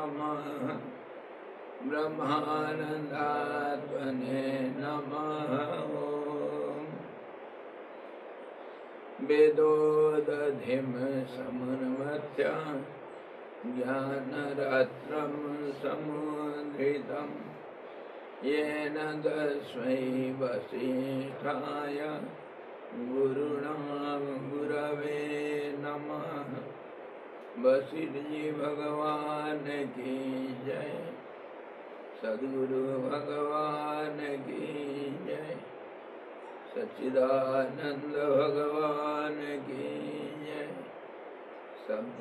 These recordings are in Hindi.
नमः ब्रह्मानंदात्मने नमः वेदोदधिं समन्वत्य ज्ञानरात्रं समुद्रितं येन तस्मै वसिष्ठाय गुरुणा गुरवे नमः। वशिष्ठ जी भगवान की जय, सद्गुरु भगवान की जय, सच्चिदानंद भगवान की जय, शब्द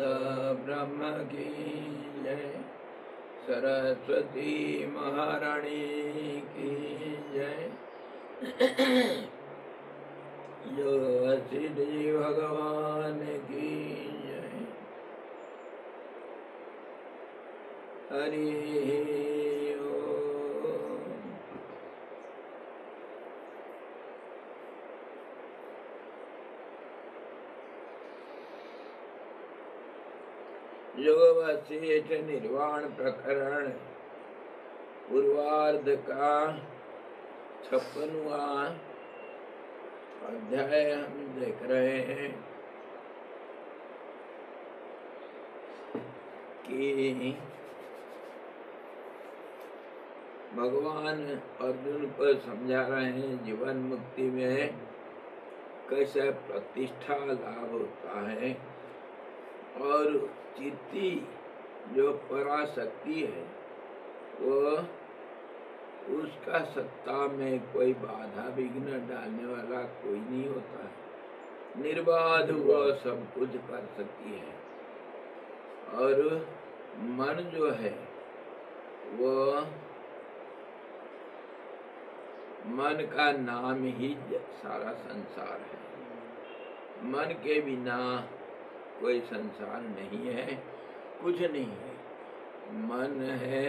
ब्रह्म की जय, सरस्वती महारानी की जय। जो वशिष्ठ जी भगवान की जय। हरि ओम। योग वशिष्ठ निर्वाण प्रकरण पूर्वार्ध का 56वां अध्याय हम देख रहे हैं कि भगवान अर्जुन को समझा रहे हैं जीवन मुक्ति में कैसे प्रतिष्ठा लाभ होता है और चित्ती जो पराशक्ति है वो उसका सत्ता में कोई बाधा विघ्न डालने वाला कोई नहीं होता है। निर्बाध वो सब कुछ कर सकती है और मन जो है वो मन का नाम ही सारा संसार है। मन के बिना कोई संसार नहीं है, कुछ नहीं है। मन है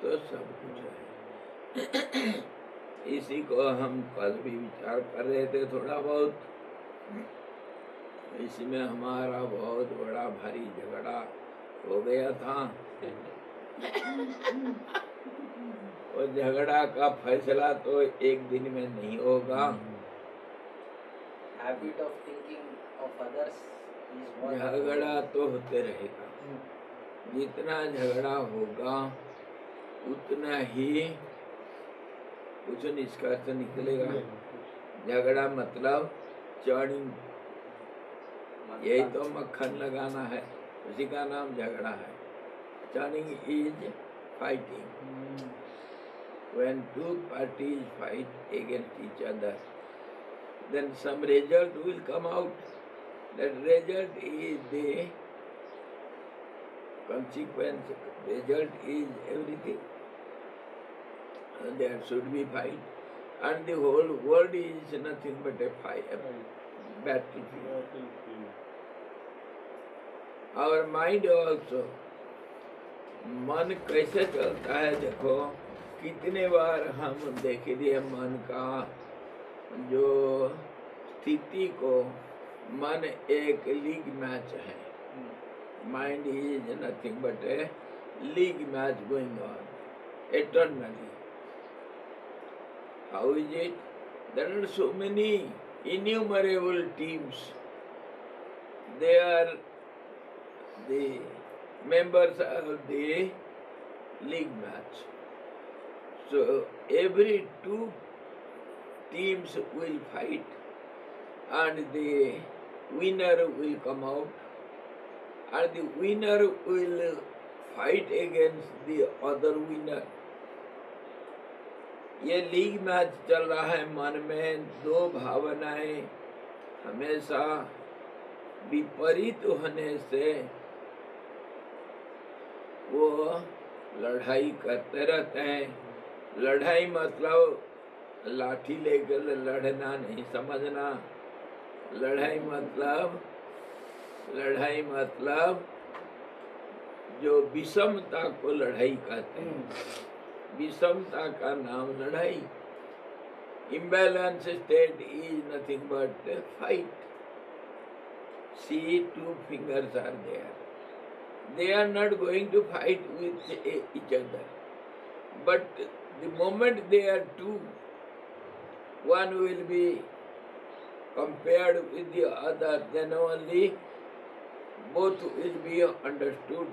तो सब कुछ है। इसी को हम कल भी विचार कर रहे थे थोड़ा बहुत। इसमें हमारा बहुत बड़ा भारी झगड़ा हो गया था। और झगड़ा का फैसला तो एक दिन में नहीं होगा। Habit of thinking of others is what झगड़ा तो होते रहेगा। जितना झगड़ा होगा उतना ही कुछ निष्कर्ष निकलेगा। झगड़ा मतलब चर्निंग, यही तो मक्खन लगाना है, उसी का नाम झगड़ा है। Churning is fighting. When two parties fight against each other, then some result will come out. That result is the consequence. Result is everything. There should be fight, and the whole world is nothing but a fight, a battlefield. Our mind also. मन कैसे चलता है देखो, कितने बार हम देख लिए मन का जो स्थिति को। मन एक लीग मैच है। Mind is nothing but A league match going on eternally. How is it? There are so many innumerable teams. They are the members of the league match. So every two teams will fight and the winner will come out, and the winner will fight against the other winner. ये लीग मैच चल रहा है। मन में दो भावनाएं हमेशा विपरीत होने से वो लड़ाई करते रहते हैं। लड़ाई मतलब लाठी लेकर लड़ना नहीं समझना। लड़ाई मतलब जो विषमता को लड़ाई कहते हैं। विषमता का नाम लड़ाई। Imbalance state is nothing but fight. See, two fingers are there. they are not going to fight with each other. But the moment they are two, one will be compared with the other, then only both will be understood.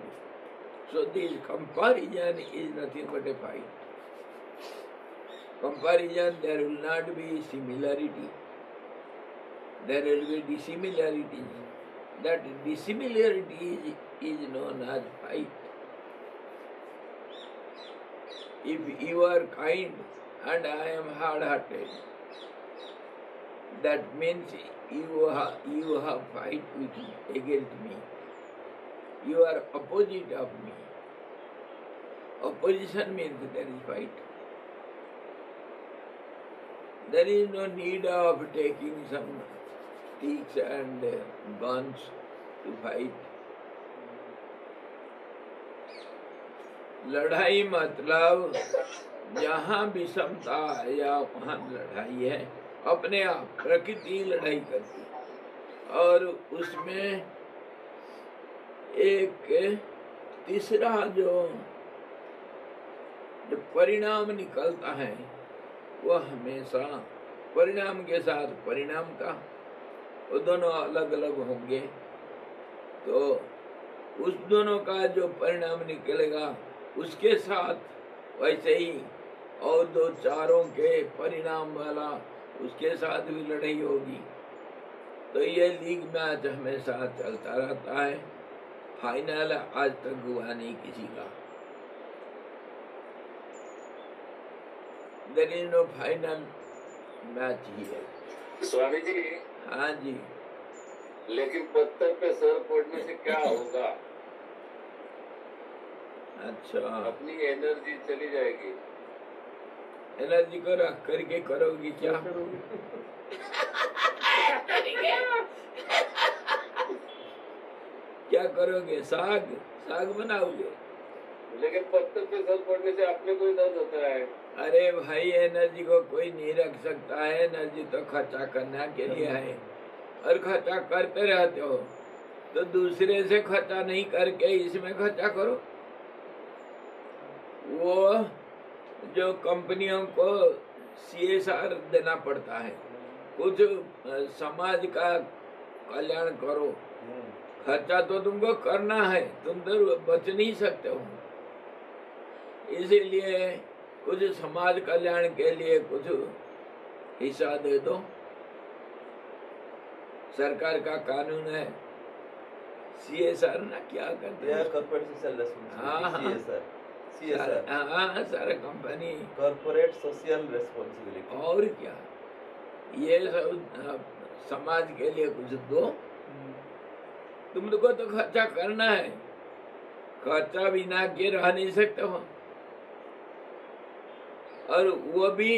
So this comparison is nothing but a fight. Comparison, there will not be similarity. There will be dissimilarity. That dissimilarity is known as fight. If you are kind and I am hard-hearted, that means you have fight with me, against me. You are opposite of me. Opposition means there is fight. There is no need of taking some sticks and guns to fight. लड़ाई मतलब जहाँ विषमता या वहाँ लड़ाई है, अपने आप प्रकृति लड़ाई करती, और उसमें एक तीसरा जो परिणाम निकलता है वह हमेशा परिणाम के साथ परिणाम का, वो दोनों अलग अलग होंगे, तो उस दोनों का जो परिणाम निकलेगा उसके साथ वैसे ही और दो चारों के परिणाम वाला उसके साथ भी लड़ाई होगी। तो ये लीग मैच हमेशा चलता रहता है। फाइनल आज तक हुआ नहीं किसी का। There is no final match ही है। स्वामी जी, हाँ जी। लेकिन पत्थर पे सर पड़ने से क्या होगा? अच्छा, अपनी एनर्जी चली जाएगी। एनर्जी को रख करके करोगी क्या? क्या करोगे? साग बनाओगे? लेकिन पत्थर पे सर पड़ने से अपने को ही दर्द होता है। अरे भाई, एनर्जी को कोई नहीं रख सकता है। एनर्जी तो खर्चा करने के लिए है, और खर्चा करते रहते हो तो दूसरे से खर्चा नहीं करके इसमें खर्चा करो। वो जो कंपनियों को CSR देना पड़ता है, कुछ समाज का कल्याण करो। खर्चा तो तुमको करना है, तुम तो बच नहीं सकते हो। इसीलिए कुछ समाज कल्याण के लिए कुछ हिस्सा दे दो। सरकार का कानून है CSR ना, क्या करते हैं? कॉर्पोरेट सोशल रेस्पॉन्सिबिलिटी, CSR, हाँ, सारे कंपनी कॉर्पोरेट सोशल रेस्पॉन्सिबिलिटी। और क्या, ये सब समाज के लिए कुछ दो। तुमको तो खर्चा करना है, खर्चा बिना के रह नहीं सकते हो, और वो भी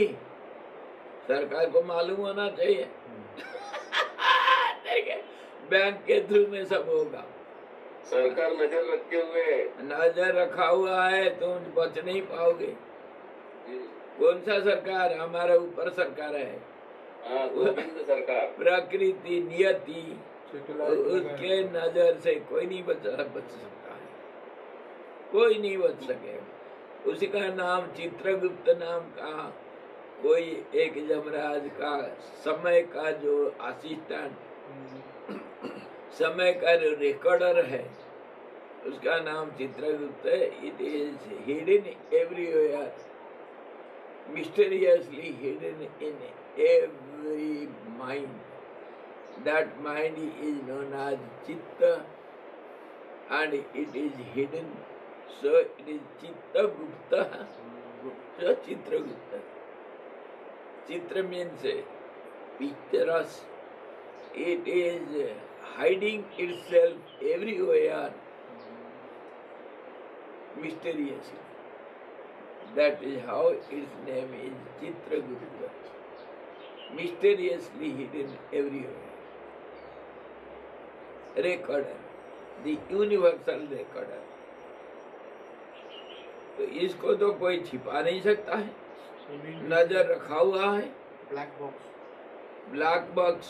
सरकार को मालूम होना चाहिए। बैंक के थ्रू में सब होगा। सरकार नजर रखे हुए, नजर रखा हुआ है, तुम बच नहीं पाओगे। कौन सा सरकार? हमारे ऊपर सरकार है। गोविंद सरकार, प्रकृति नियति, उसके नजर से कोई नहीं बच सकता है, कोई नहीं बच सके। उसका नाम चित्रगुप्त नाम का कोई एक यमराज का समय का जो असिस्टेंट, समय का रिकॉर्डर है, उसका नाम चित्रगुप्त है। It is hidden everywhere, mysteriously hidden in every mind. That mind is known as Chitta, and it is hidden. So it is Chitta Gupta. So Chitragupta. Chitra means pictures. It is hiding itself everywhere mysteriously. That is how its name is Chitragupta. Mysteriously hidden everywhere. Recorder, the universal recorder. तो इसको तो कोई छिपा नहीं सकता है, नजर रखा हुआ है। Black box, black box,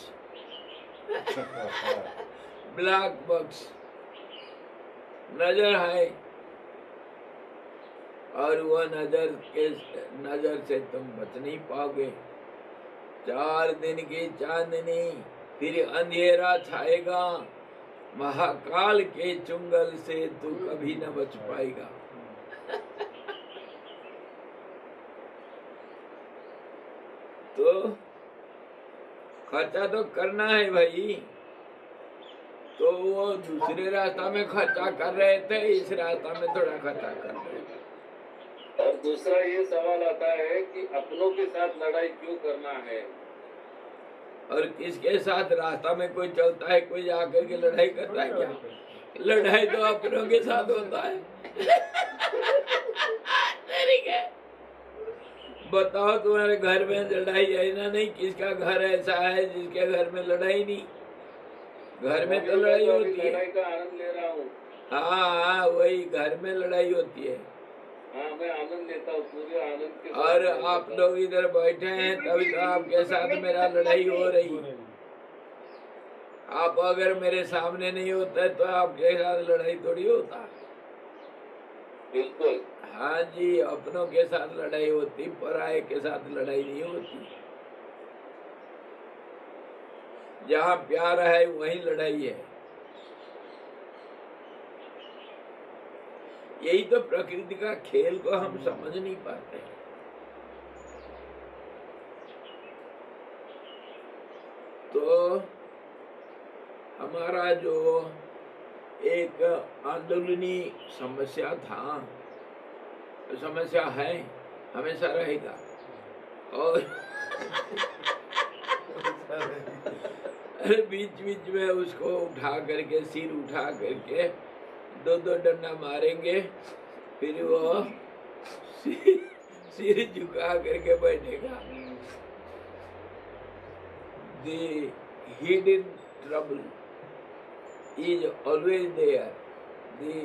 black box नजर है, और वो नजर से तुम बच नहीं पाओगे। 4 दिन की चांदनी, फिर अंधेरा छाएगा, महाकाल के चुंगल से तू कभी न बच पाएगा। तो खर्चा तो करना है भाई। तो वो दूसरे रास्ता में खर्चा कर रहे थे, इस रास्ता में थोड़ा खर्चा कर रहे थे। और दूसरा ये सवाल आता है कि अपनों के साथ लड़ाई क्यों करना है? और किसके साथ? रास्ता में कोई चलता है, कोई आकर के लड़ाई करता है क्या? लड़ाई तो अपनों के साथ होता है। बताओ तुम्हारे घर में लड़ाई है ना? नहीं, किसका घर ऐसा है जिसके घर में लड़ाई नहीं? घर में तो लड़ाई होती है। लड़ाई का आनंद ले रहा हूँ। हाँ, वही घर में लड़ाई होती है। हाँ, मैं आनंद लेता हूँ, पूरे आनंद के साथ। और आप लोग इधर बैठे हैं तभी तो आपके साथ मेरा लड़ाई हो रही। आप अगर मेरे सामने नहीं होते तो आपके साथ लड़ाई थोड़ी होता। बिल्कुल। हाँ जी, अपनों के साथ लड़ाई होती, पराये के साथ लड़ाई नहीं होती। जहाँ प्यार है वहीं लड़ाई है। यही तो प्रकृति का खेल को हम समझ नहीं पाते। तो हमारा जो एक आंदोलनी समस्या था, समस्या है, हमेशा रहेगा। और बीच बीच में उसको उठा करके, सिर उठा करके 2-2 डंडा मारेंगे, फिर वो सिर झुका करके बैठेगा। The hidden trouble is always there. The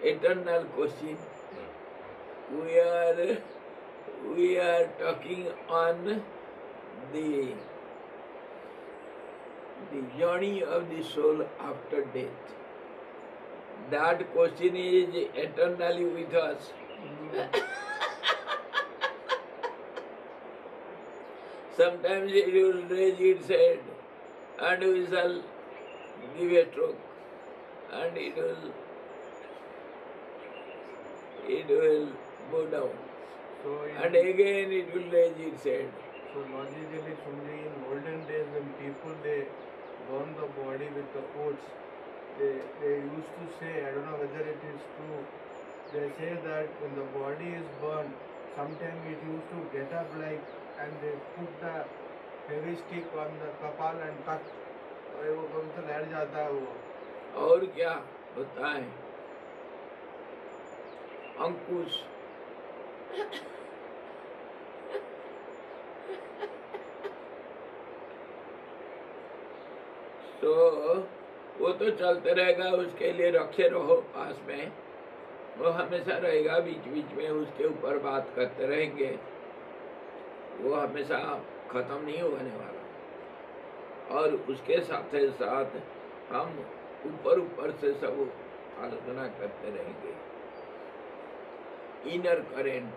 eternal question. We are talking on the journey of the soul after death. That question is eternally with us. Sometimes it will raise its head and we shall give a stroke, and it will go down, and again it will raise its head. So logically, Sunday, in olden days when people they burn the body with the coats, they used to say, I don't know whether it is true, they say that when the body is burned, sometimes it used to get up like, and they put the heavy stick on the kapal and cut, और वो कभी तो लड़ जाता है वो। और क्या होता है? अंकुश। तो वो तो चलते रहेगा, उसके लिए रखे रहो पास में, वो हमेशा रहेगा। बीच बीच में उसके ऊपर बात करते रहेंगे, वो हमेशा खत्म नहीं होने वाला। और उसके साथ साथ हम ऊपर ऊपर से सब आलोचना करते रहेंगे। Inner current.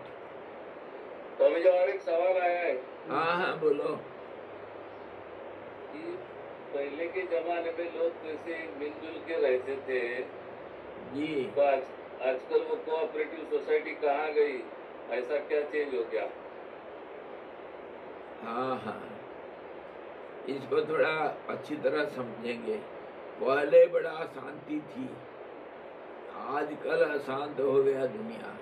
तो मुझे और एक सवाल आया है। हाँ हाँ, बोलो। कि पहले के जमाने में लोग कैसे मिलजुल के रहते थे जी, तो आजकल वो कोऑपरेटिव सोसाइटी कहाँ गई? ऐसा क्या चेंज हो गया? हाँ हाँ, इसको थोड़ा अच्छी तरह समझेंगे। पहले बड़ा शांति थी, आजकल अशांत हो गया दुनिया।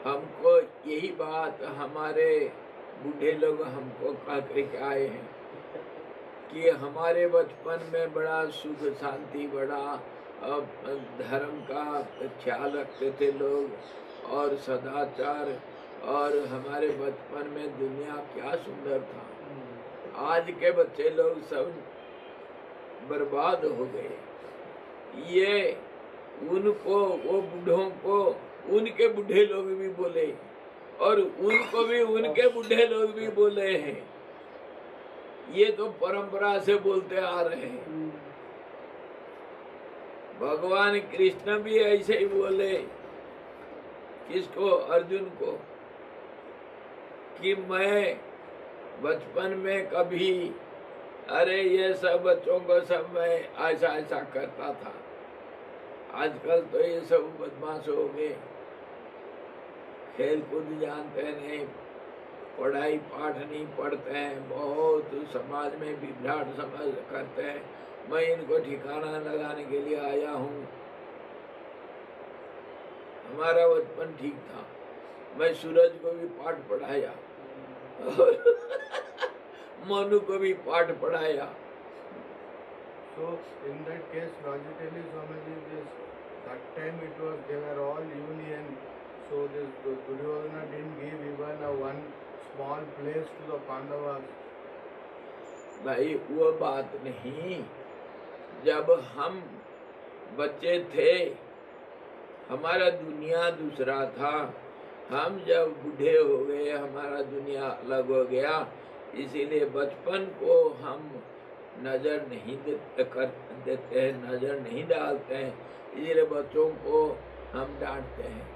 हमको यही बात हमारे बूढ़े लोग हमको कह करके आए हैं कि हमारे बचपन में बड़ा सुख शांति, बड़ा धर्म का ख्याल रखते थे लोग, और सदाचार, और हमारे बचपन में दुनिया क्या सुंदर था। आज के बच्चे लोग सब बर्बाद हो गए। ये उनको, वो बूढ़ों को उनके बूढ़े लोग भी बोले, और उनको भी उनके बूढ़े लोग भी बोले हैं। ये तो परंपरा से बोलते आ रहे हैं। भगवान कृष्ण भी ऐसे ही बोले, किसको? अर्जुन को, कि मैं बचपन में कभी, अरे ये सब बच्चों को सब मैं ऐसा ऐसा करता था, आजकल तो ये सब बदमाश हो गए, खेल कूद जानते नहीं, पढ़ाई पाठ नहीं पढ़ते हैं, बहुत समाज में विभ्राट समझ करते हैं। मैं इनको ठिकाना लगाने के लिए आया हूँ। हमारा बचपन ठीक था, मैं सूरज को भी पाठ पढ़ाया और मनु को भी पाठ पढ़ाया। So in that case, logically, Swamiji, that time it was, they were all union. So this Duryodhana didn't give even a one small place to the Pandavas. भाई वो बात नहीं, जब हम बच्चे थे हमारा दुनिया दूसरा था, हम जब बूढ़े हो गए हमारा दुनिया अलग हो गया, इसीलिए बचपन को हम नजर नहीं देते हैं, नजर नहीं डालते हैं, इसलिए बच्चों को हम डांटते हैं,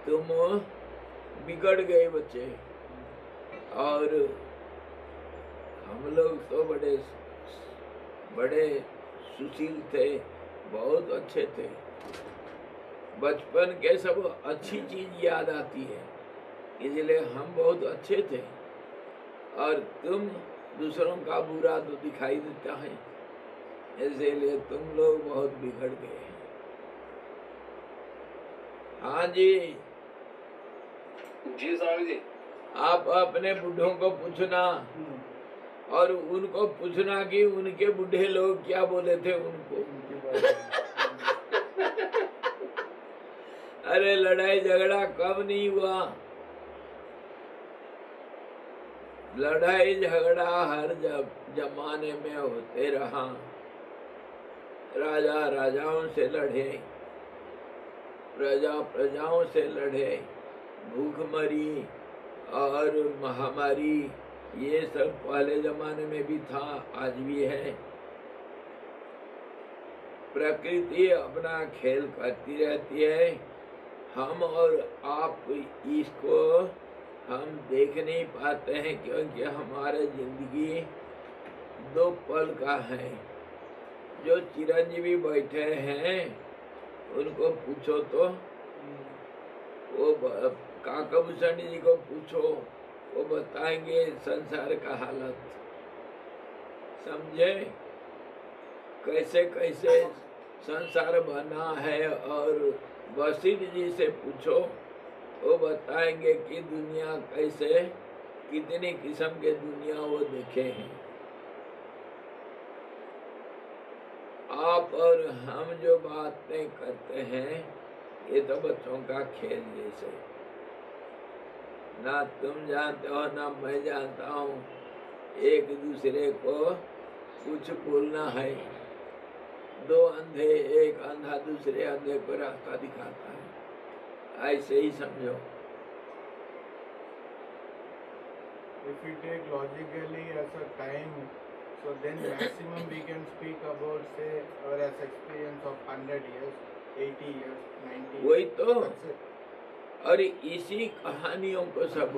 तुम बिगड़ गए बच्चे। और हम लोग तो बड़े बड़े सुशील थे, बहुत अच्छे थे, बचपन के सब अच्छी चीज याद आती है, इसलिए हम बहुत अच्छे थे। और तुम दूसरों का बुरा तो दिखाई देता है, इसलिए तुम लोग बहुत बिगड़ गए हैं। हाँ जी जी स्वामी जी। आप अपने बूढ़ों को पूछना और उनको पूछना कि उनके बूढ़े लोग क्या बोले थे उनको। अरे लड़ाई झगड़ा कब नहीं हुआ, लड़ाई झगड़ा हर जमाने में होते रहा, राजा राजाओं से लड़े, प्रजा प्रजाओं से लड़े, भूखमरी और महामारी, ये सब पहले जमाने में भी था, आज भी है। प्रकृति अपना खेल करती रहती है, हम और आप इसको हम देख नहीं पाते हैं, क्योंकि हमारे जिंदगी दो पल का है। जो चिरंजीवी बैठे हैं उनको पूछो तो, वो काकभूषण जी को पूछो, वो बताएंगे संसार का हालत, समझे कैसे कैसे संसार बना है। और वशिष्ठ जी से पूछो, वो बताएंगे कि दुनिया कैसे, कितनी किस्म के दुनिया वो देखे हैं। आप और हम जो बातें करते हैं ये तो बच्चों का खेल जैसे, ना तुम जानते हो ना मैं जानता हूँ, एक दूसरे को कुछ बोलना है। दो अंधे, एक अंधा दूसरे अंधे को रास्ता दिखाता है, ऐसे ही समझो। If we take logically as a time, so then maximum we can speak about, say, our as experience of 100 years, 80 years, 90 years. वही तो, That's it. और इसी कहानियों को सब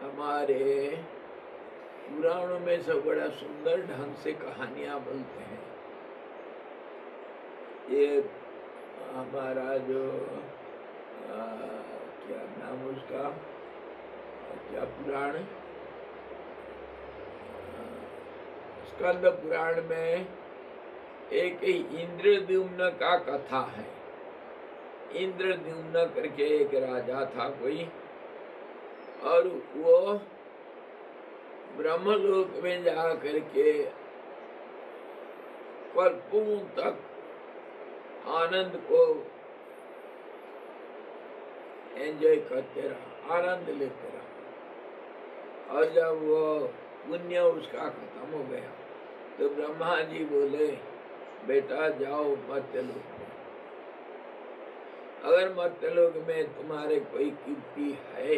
हमारे पुराणों में सब बड़ा सुंदर ढंग से कहानियां बोलते हैं। ये हमारा जो क्या नाम उसका, क्या पुराण, स्कंद पुराण में एक इंद्रद्युम्न का कथा है। इंद्रद्युम्न करके एक राजा था कोई, और वो ब्रह्मलोक में जा करके कल्पों तक आनंद को एंजॉय करते रहा, आनंद लेते रहा। और जब वो पुण्य उसका खत्म हो गया तो ब्रह्मा जी बोले, बेटा जाओ मर्त्यलोक में, अगर मर्त्यलोक में तुम्हारे कोई कीर्ति है,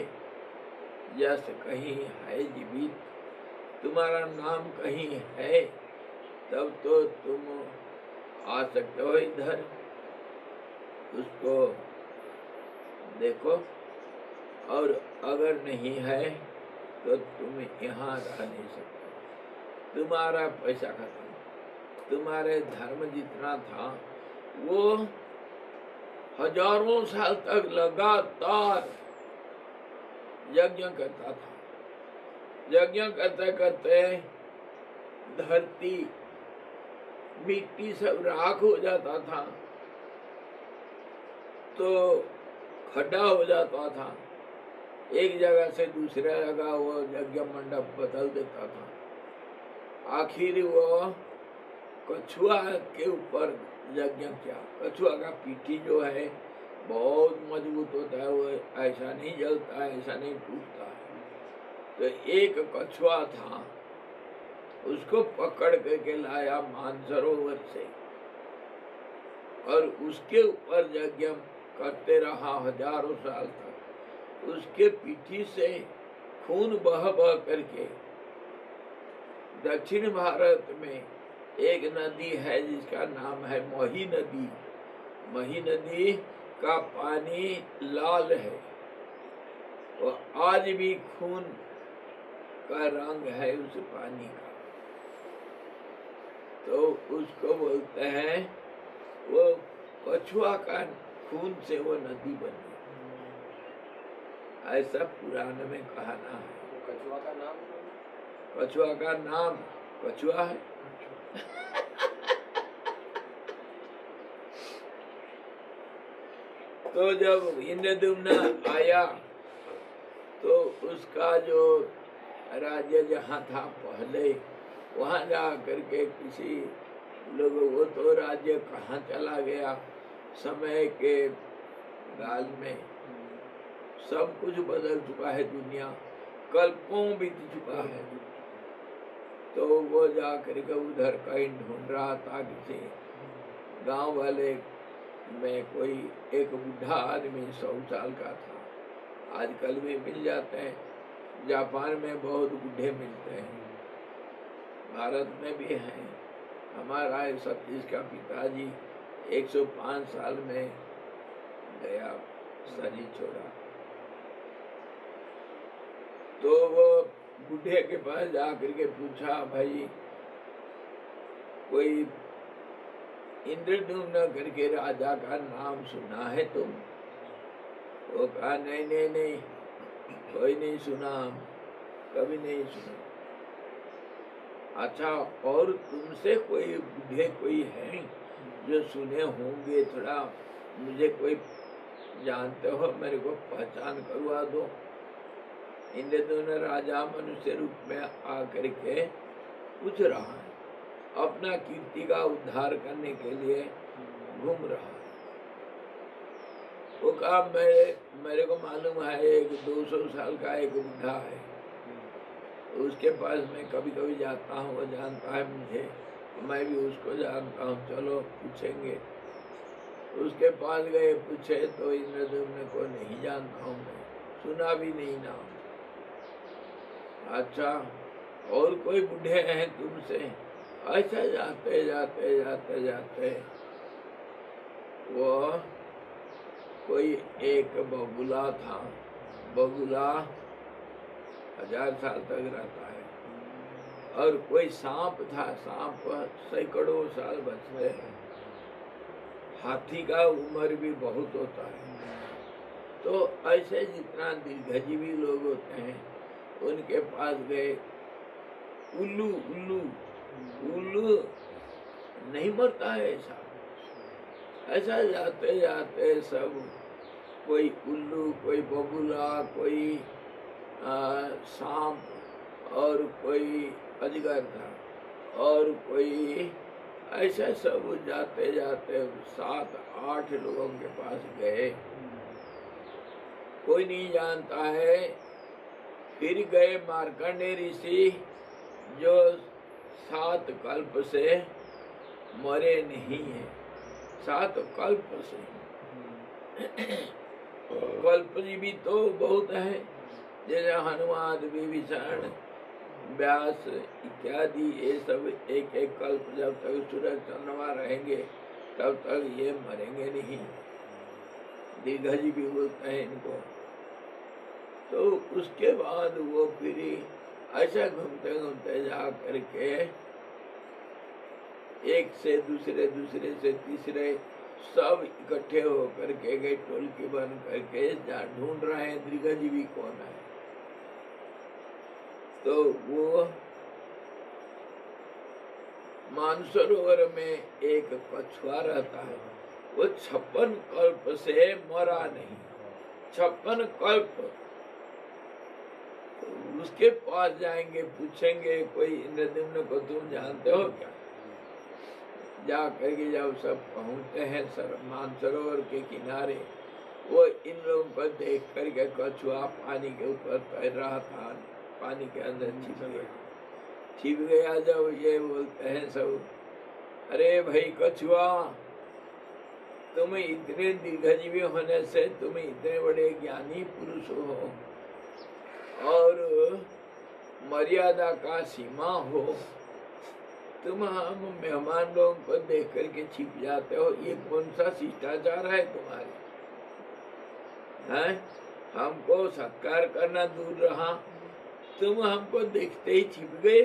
यश कहीं है जीवित, तुम्हारा नाम कहीं है, तब तो तुम आ सकते हो इधर, उसको देखो, और अगर नहीं है तो तुम यहाँ रह नहीं सकते। तुम्हारा पैसा खत्म, तुम्हारे धर्म जितना था वो हजारों साल तक लगातार यज्ञ करता था। यज्ञ करते करते धरती मिट्टी सब राख हो जाता था, तो खड्डा हो जाता था, एक जगह से दूसरे जगह वो यज्ञ मंडप बदल देता था। आखिर वो कछुआ के ऊपर यज्ञ किया। कछुआ का पीठी जो है बहुत मजबूत होता है, वो ऐसा नहीं जलता है, ऐसा नहीं टूटता है। तो एक कछुआ था, उसको पकड़ के लाया मानसरोवर से, और उसके ऊपर यज्ञ करते रहा हजारों साल तक। उसके पीठी से खून बह बह करके दक्षिण भारत में एक नदी है जिसका नाम है मही नदी। मही नदी का पानी लाल है, और आज भी खून का रंग है उस पानी का। तो उसको बोलते हैं, वो कछुआ का खून से वो नदी बनी, ऐसा पुराण में कहना है। कछुआ का नाम? कछुआ का नाम कछुआ है। तो जब इंद्रद्युम्न आया तो उसका जो राज्य जहाँ था पहले, वहाँ जा करके किसी लोगों को, तो राज्य कहाँ चला गया, समय के काल में सब कुछ बदल चुका है, दुनिया कल्पों बीत चुका है। तो वो जा करके उधर कहीं ढूंढ रहा था, किसी गांव वाले में कोई एक बुढ़ा आदमी 100 साल का था। आजकल भी मिल जाते हैं, जापान में बहुत बूढ़े मिलते हैं, भारत में भी हैं। हमारा सतीश का पिताजी 105 साल में गया, शरीर छोड़ा। तो वो बूढ़े के पास जाकर के पूछा, भाई कोई इंद्रद्युम्न करके राजा का नाम सुना है तुम? वो कहा नहीं नहीं नहीं, कोई नहीं सुना, कभी नहीं सुना। अच्छा, और तुमसे कोई बूढ़े कोई है जो सुने होंगे? थोड़ा मुझे कोई जानते हो, मेरे को पहचान करवा दो। इंद्रद्युम्न राजा मनुष्य रूप में आकर के पूछ रहा है, अपना कीर्ति का उद्धार करने के लिए घूम रहा है। वो कहा मेरे को मालूम है, एक 200 साल का एक बुढ़ा है, उसके पास मैं कभी कभी जाता हूँ, वो जानता है मुझे, मैं भी उसको जानता हूँ, चलो पूछेंगे। उसके पास गए, पूछे तो इंद्रद्युम्न को नहीं जानता हूँ मैं, सुना भी नहीं नाम। अच्छा, और कोई बूढ़े हैं तुमसे? ऐसा जाते जाते जाते जाते वो कोई एक बगुला था। बगुला 1000 साल तक रहता है। और कोई सांप था, सांप सैकड़ों साल बचते हैं। हाथी का उम्र भी बहुत होता है। तो ऐसे जितना दीर्घजीवी लोग होते हैं उनके पास गए। उल्लू उल्लू उल्लू नहीं मरता है ऐसा। ऐसा जाते जाते सब, कोई उल्लू, कोई बगुला, कोई सांप, और कोई अजगर था, और कोई ऐसा सब जाते जाते 7-8 लोगों के पास गए। कोई नहीं जानता है। फिर गए मार्कंडेय ऋषि, जो 7 कल्प से मरे नहीं है। 7 कल्प से कल्पजीवी तो बहुत है, जैसे हनुमान, विभीषण, व्यास इत्यादि ये सब एक एक कल्प जब तक सूरज चंद्रमा रहेंगे तब तक ये मरेंगे नहीं, दीर्घजीवी बोलते हैं इनको। तो उसके बाद वो फिर ऐसा घूमते घूमते जा करके एक से दूसरे, दूसरे से तीसरे सब इकट्ठे होकर के गए, टोलकी बन करके जहाँ ढूंढ रहे हैं दीर्घजीवी कौन है। तो वो मानसरोवर में एक कछुआ रहता है, वो 56 कल्प से मरा नहीं, 56 कल्प। तो उसके पास जाएंगे, पूछेंगे कोई इंद्रद्युम्न को तुम जानते हो क्या? जा करके जब सब पहुंचते हैं मानसरोवर के किनारे, वो इन लोगों को देख करके कछुआ पानी के ऊपर तैर रहा था, पानी के अंदर छिप गया। जब ये बोलते हैं सब, अरे भाई कछुआ, तुम इतने दीर्घजीवी होने से तुम इतने बड़े ज्ञानी पुरुष हो और मर्यादा का सीमा हो, तुम हम मेहमान लोगों को देख करके छिप जाते हो, ये कौन सा शिष्टाचार है तुम्हारे? हैं? हमको सत्कार करना दूर रहा, तुम हमको देखते ही छिप गए।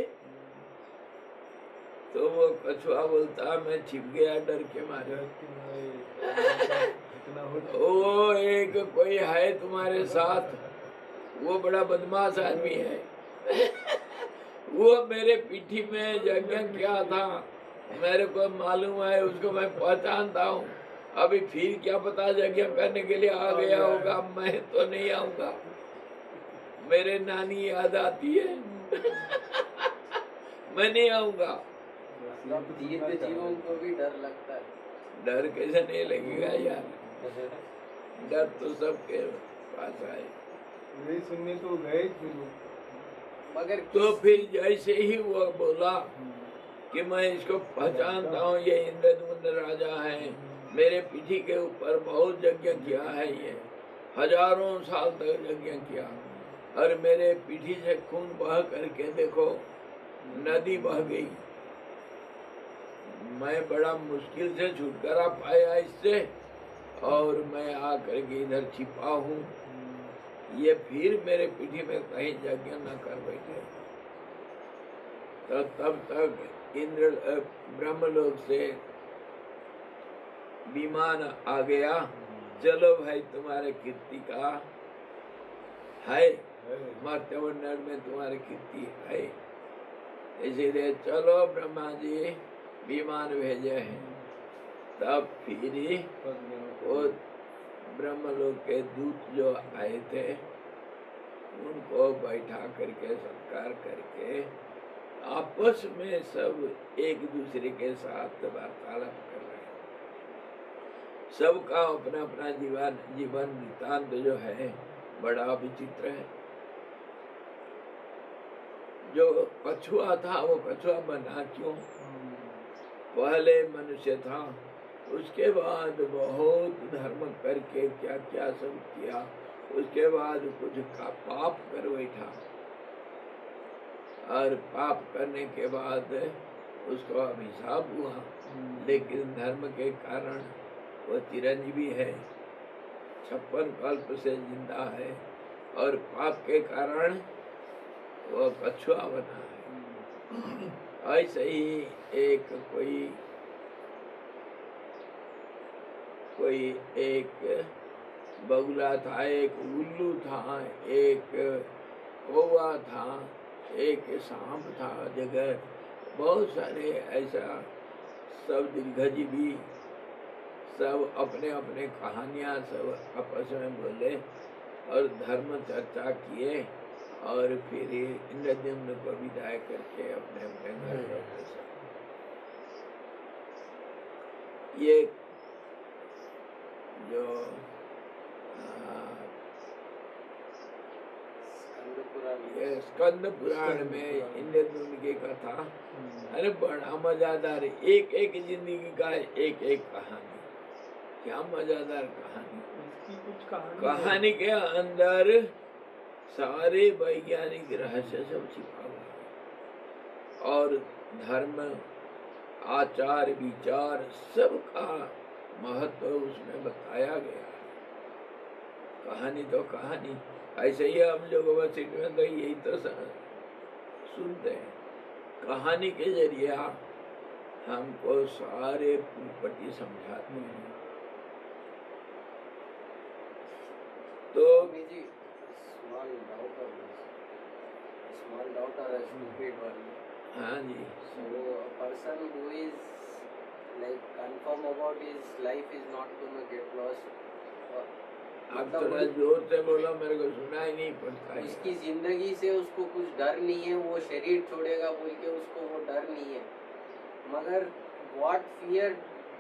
तो वो कछुआ बोलता, मैं छिप गया डर के मारे। वो एक कोई है तुम्हारे साथ, वो बड़ा बदमाश आदमी है। वो मेरे पीठी में यज्ञ किया था, मेरे को मालूम है, उसको मैं पहचानता हूँ। अभी फिर क्या पता यज्ञ करने के लिए आ गया होगा, मैं तो नहीं आऊंगा, मेरे नानी याद आती है। मैं नहीं आऊंगा। दीर्घ जीवों को भी डर लगता है। डर कैसे नहीं लगेगा यार, डर तो सबके पास आए। नहीं सुनने तो गए थे मगर तो फिर जैसे ही वो बोला कि मैं इसको पहचानता हूँ, ये इंद्रद्युम्न राजा है, मेरे पीठी के ऊपर बहुत यज्ञ किया है, ये हजारों साल तक यज्ञ किया, और मेरे पीठी से खून बह करके देखो नदी बह गई। मैं बड़ा मुश्किल से छुटकारा पाया इससे, और मैं आकर के इधर छिपा हूँ, ये फिर मेरे पीठी में कहीं यज्ञ न कर बैठे। तो तब तक इंद्र ब्रह्मलोक से विमान आ गया, चलो भाई तुम्हारे कीर्ति का है, मर्त्यमंडल में तुम्हारी कीर्ति है, इसीलिए चलो ब्रह्मा जी विमान भेजे हैं। तब फिर वो ब्रह्मलोक के दूत जो आए थे, उनको बैठा करके सत्कार करके आपस में सब एक दूसरे के साथ वार्तालाप कर रहे हैं। सबका अपना अपना जीवन वृत्तांत जो है बड़ा विचित्र है। जो कछुआ था वो कछुआ बना क्यों? पहले मनुष्य था, उसके बाद बहुत धर्म करके क्या क्या सब किया, उसके बाद कुछ का पाप कर बैठा, और पाप करने के बाद उसको अभिशाप हुआ, लेकिन धर्म के कारण वो चिरंजीवी है, 56 कल्प से जिंदा है, और पाप के कारण वो कछुआ बना है। ऐसे ही एक कोई एक बगुला था, एक उल्लू था, एक कौवा था, एक सांप था, जगह बहुत सारे ऐसा सब दीर्घजीवी सब अपने अपने कहानियाँ सब आपस में बोले और धर्म चर्चा किए, और फिर इंद्रद्युम्न को विदाई करके अपने अपने घर वापस आए। ये जो ये स्कंद पुराण में इंद्रद्युम्न की कथा, अरे बड़ा मजादार, एक एक जिंदगी का एक एक कहानी, क्या मजादार कहानी। कहानी के अंदर सारे वैज्ञानिक रहस्य सब छिपा हुआ है। और धर्म, आचार, विचार सबका महत्व उसमें बताया गया है। कहानी तो कहानी, ऐसे ही हम लोग बस में तो यही तो सुनते हैं। कहानी के जरिए हमको सारे पुलपट्टी समझाते हैं। तो Swami ji, small doubt or a stupid one. हाँ जी, So a person who is like confirm about his life is not gonna get lost. आप थोड़ा जोर से बोलो, मेरे को सुना ही नहीं पड़ता है। उसकी जिंदगी से उसको कुछ डर नहीं है, वो शरीर छोड़ेगा बोल के उसको वो डर नहीं है, मगर what fear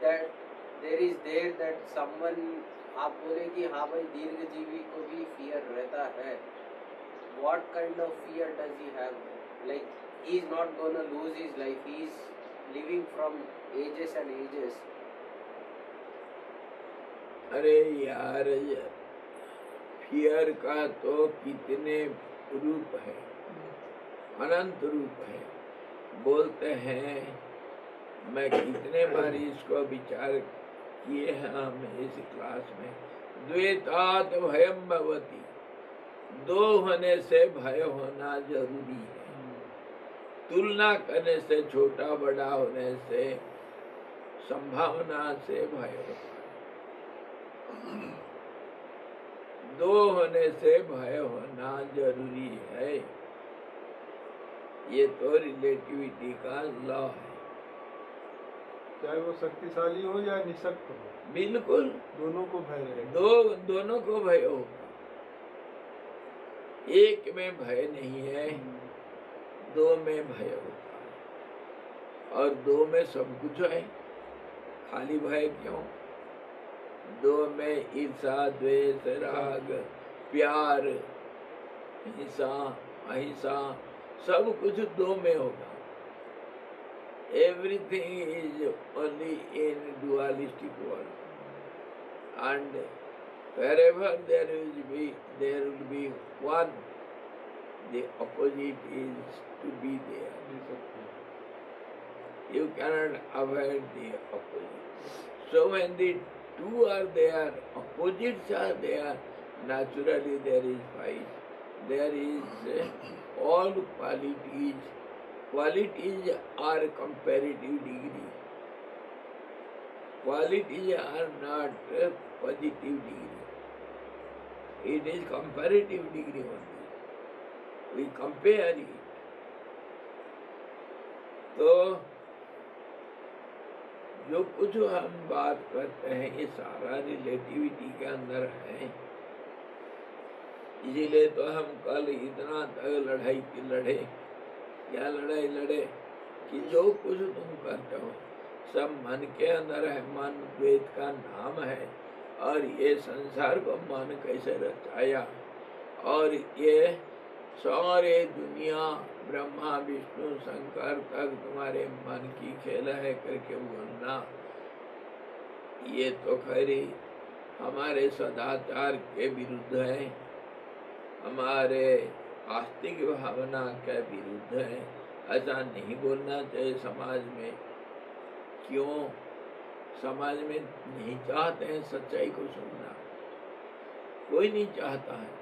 that there is there that someone, आप बोले कि हाँ भाई दीर्घजीवी को भी fear रहता है, what kind of fear does he have? Like he is not gonna lose his life, he is living from ages and ages. अरे यार, फियर का तो कितने रूप है, अनंत रूप है। बोलते हैं, मैं कितने बार इसको विचार किए हैं हम इस क्लास में, द्वैतात् भयम भवति, दो होने से भय होना जरूरी है। तुलना करने से, छोटा बड़ा होने से, संभावना से भय होता है। दो होने से भय होना जरूरी है। ये तो रिलेटिविटी का लॉ है। चाहे वो शक्तिशाली हो या निशक्त हो, बिल्कुल दोनों को भय रहेगा। दोनों को भय होगा। एक में भय नहीं है, दो में भय होता है। और दो में सब कुछ है, खाली भय क्यों? दो में ईर्षा, द्वेष, राग, प्यार, हिंसा, अहिंसा, सब कुछ दो में होगा। Everything is only in dualistic world, and wherever there will be one, the opposite is to be there. You cannot avoid the opposite. So when the two are there, opposites are there, naturally there is fight. There is all qualities. Qualities are comparative degree. Qualities are not positive degree. It is comparative degree only. We compare it. तो जो कुछ हम बात करते हैं ये सारा रिलेटिविटी के अंदर है। इसीलिए तो हम कल इतना तक लड़ाई की लड़े, क्या लड़ाई लड़े कि जो कुछ तुम करते हो सब मन के अंदर है। मन द्वैत का नाम है। और ये संसार को मन कैसे रचाया, और ये सारे दुनिया ब्रह्मा विष्णु शंकर तक तुम्हारे मन की खेल है करके बोलना, ये तो खैरी हमारे सदाचार के विरुद्ध है, हमारे आस्तिक भावना के विरुद्ध है। ऐसा नहीं बोलना चाहिए समाज में। क्यों? समाज में नहीं चाहते हैं सच्चाई को सुनना, कोई नहीं चाहता है।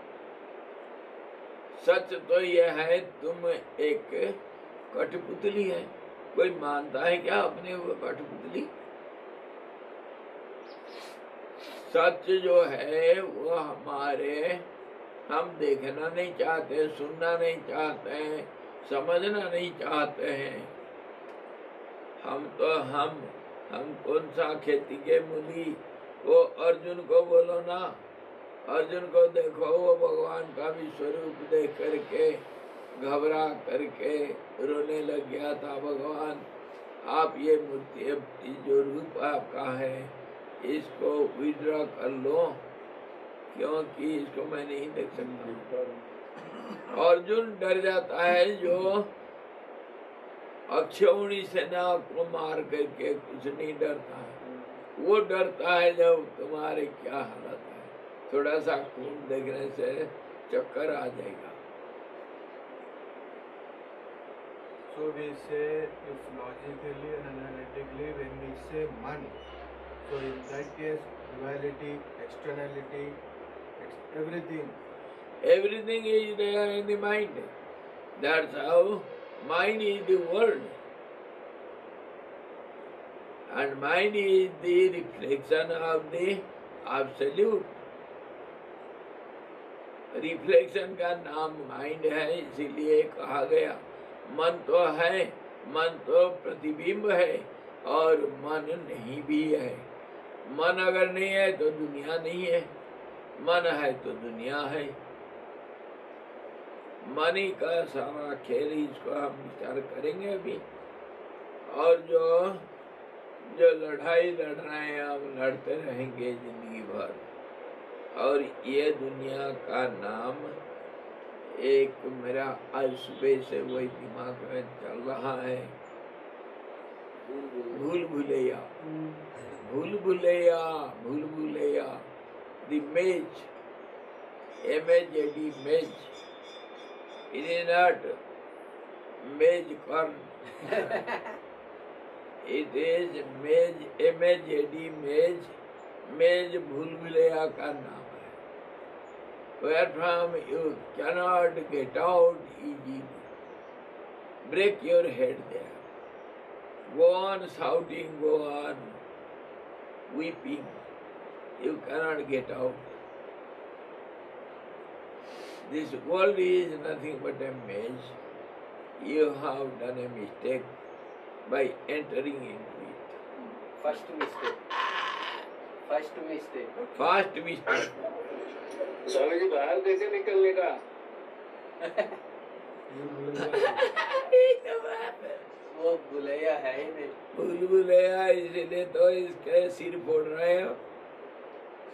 सच तो यह है, तुम एक कठपुतली है। कोई मानता है क्या अपने वो कठपुतली? सच जो है वो हम देखना नहीं चाहते, सुनना नहीं चाहते हैं, समझना नहीं चाहते हैं। हम कौन सा खेती के मूली, वो अर्जुन को बोलो ना, अर्जुन को देखो, वो भगवान का भी स्वरूप देख करके घबरा करके रोने लग गया था। भगवान आप ये मूर्ति जो रूप आपका है इसको विड्रॉ कर लो, क्योंकि इसको मैं नहीं देख सकता। अर्जुन डर जाता है जो अक्षौणी सेना को मार करके कुछ नहीं डरता है। वो डरता है जब तुम्हारे क्या हालत है, थोड़ा सा खून देखने से चक्कर आ जाएगा। So we say if logically and analytically when we say man, so in that case duality, externality, everything. Everything is there in the mind. That's how mind is the world. And mind is the reflection of the absolute. Reflection का नाम माइंड है, इसीलिए कहा गया मन तो है, मन तो प्रतिबिंब है और मन नहीं भी है। मन अगर नहीं है तो दुनिया नहीं है, मन है तो दुनिया है। मन ही का सारा खेल, इसको हम विचार करेंगे अभी। और जो लड़ाई लड़ रहे हैं हम लड़ते रहेंगे जिंदगी भर। और ये दुनिया का नाम एक मेरा आज सुबह से वही दिमाग में चल रहा है, भूल भुलैया, भूल भुलैया, भूल भुलैया। द मेज, M-A-Z-D, मेज। It is not maize corn. It is मेज, M-A-Z-D, मेज। मेज भूल भुलैया का नाम है। Wherefrom you cannot get out easily. Break your head there. Go on shouting, go on weeping. You cannot get out. This world is nothing but a maze. You have done a mistake by entering into it. First mistake. First mistake. First mistake. Swami ji बाहर कैसे निकलने का? वो भुलैया है ही नहीं। भूल भुलैया, इसीलिए तो इसके सिर फोड़ रहे हो,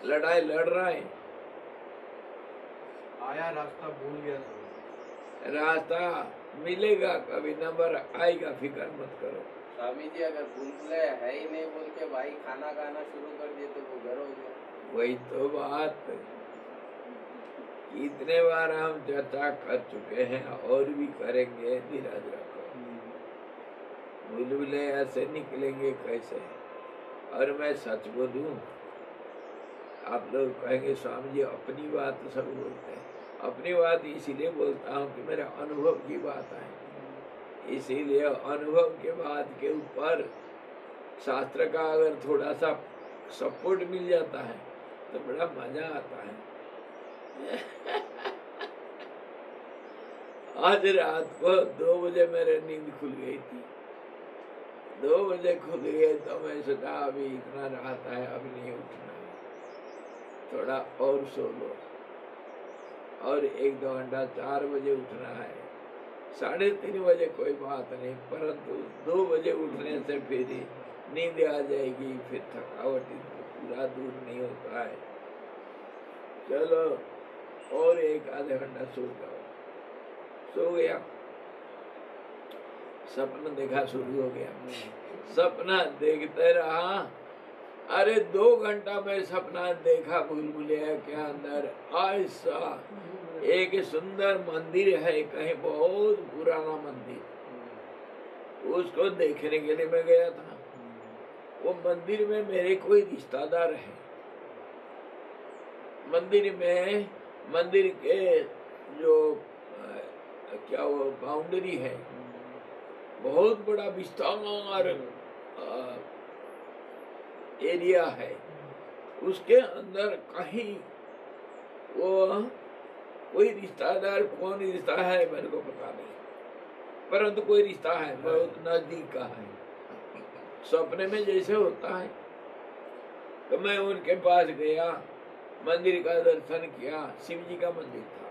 लड़ाई लड़ रहे हैं। आया रास्ता भूल गया सब। रास्ता मिलेगा, कभी नंबर आएगा, फिक्र मत करो। स्वामी जी अगर भूलभुलैया है ही नहीं बोल के भाई खाना खाना शुरू कर दिए तो वो घर हो गया। वही तो बात, इतने बार हम चर्चा कर चुके हैं और भी करेंगे। धीरज रखो, भूल भुलैया से निकलेंगे कैसे? और मैं सच बोलूं, आप लोग कहेंगे स्वामी जी अपनी बात सब बोलते हैं। अपनी बात इसीलिए बोलता हूँ कि मेरे अनुभव की बात है। इसीलिए अनुभव के बात के ऊपर शास्त्र का अगर थोड़ा सा सपोर्ट मिल जाता है तो बड़ा मजा आता है। आज रात को 2 बजे मेरे नींद खुल गई थी। 2 बजे खुल गई तो मैं सोचा अभी इतना रात है, अब नहीं उठना है, थोड़ा और सो लो। और 1-2 घंटा 4 बजे उठना है। 3:30 बजे कोई बात नहीं, परंतु 2 बजे उठने से फिर नींद आ जाएगी, फिर थकावट पूरा दूर नहीं होता है। चलो और 1-आधे घंटा सो जाओ। सो गया, सपना देखा शुरू हो गया। सपना देखते रहा। अरे 2 घंटा में सपना देखा भूल भुलैया के अंदर। ऐसा एक सुंदर मंदिर है, कहीं बहुत पुराना मंदिर, उसको देखने के लिए मैं गया था। वो मंदिर में मेरे कोई रिश्तेदार है। मंदिर के जो क्या वो बाउंड्री है, बहुत बड़ा विस्तार एरिया है। उसके अंदर कहीं वो कोई रिश्तेदार, कौन रिश्ता है मेरे को पता नहीं, परंतु कोई रिश्ता है, बहुत नजदीक का है। सपने में जैसे होता है तो मैं उनके पास गया, मंदिर का दर्शन किया। शिव जी का मंदिर था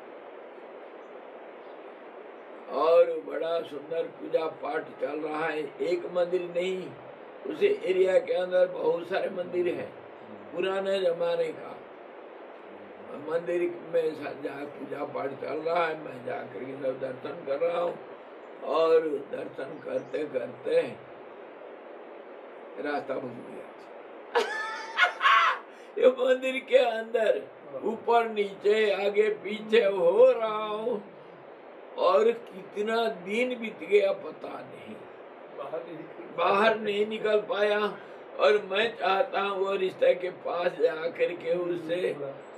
और बड़ा सुंदर पूजा पाठ चल रहा है। एक मंदिर नहीं, उस एरिया के अंदर बहुत सारे मंदिर हैं पुराने जमाने का। मंदिर में पूजा पाठ चल रहा है, मैं जाकर के सब दर्शन कर रहा हूँ। और दर्शन करते करते रास्ता भूल गया। ये मंदिर के अंदर ऊपर नीचे आगे पीछे हो रहा हूँ और कितना दिन बीत गया पता नहीं, बाहर नहीं निकल पाया। और मैं चाहता हूँ वो रिश्ते के पास जाकर के उससे,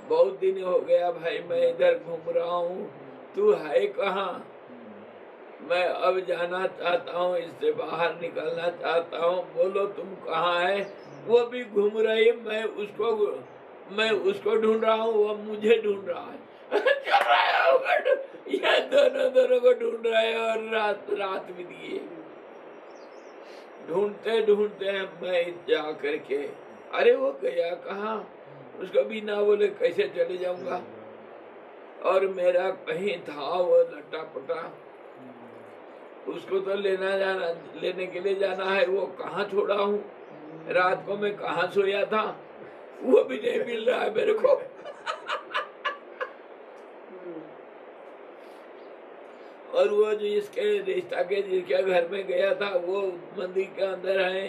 बहुत दिन हो गया भाई मैं इधर घूम रहा हूँ, तू है कहाँ? मैं अब जाना चाहता हूँ, इससे बाहर निकलना चाहता हूँ, बोलो तुम कहाँ है? वो भी घूम रही, मैं उसको ढूंढ रहा हूँ, वो मुझे ढूंढ रहा है। चल रहा है होगा, ये दोनों को ढूंढ रहे हैं। और रात बीत गई, ढूंढते ढूंढते मैं जा करके, अरे वो गया कहाँ? उसको भी ना बोले कैसे चले जाऊंगा? और मेरा कहीं था वो लट्टा पटा, उसको तो लेने के लिए जाना है, वो कहाँ छोड़ा हूँ? रात को मैं कहाँ सोया था, वो भी नहीं मिल रहा है मेरे को। और वो जो इसके रिश्ता के जिसके घर में गया था, वो मंदिर के अंदर है,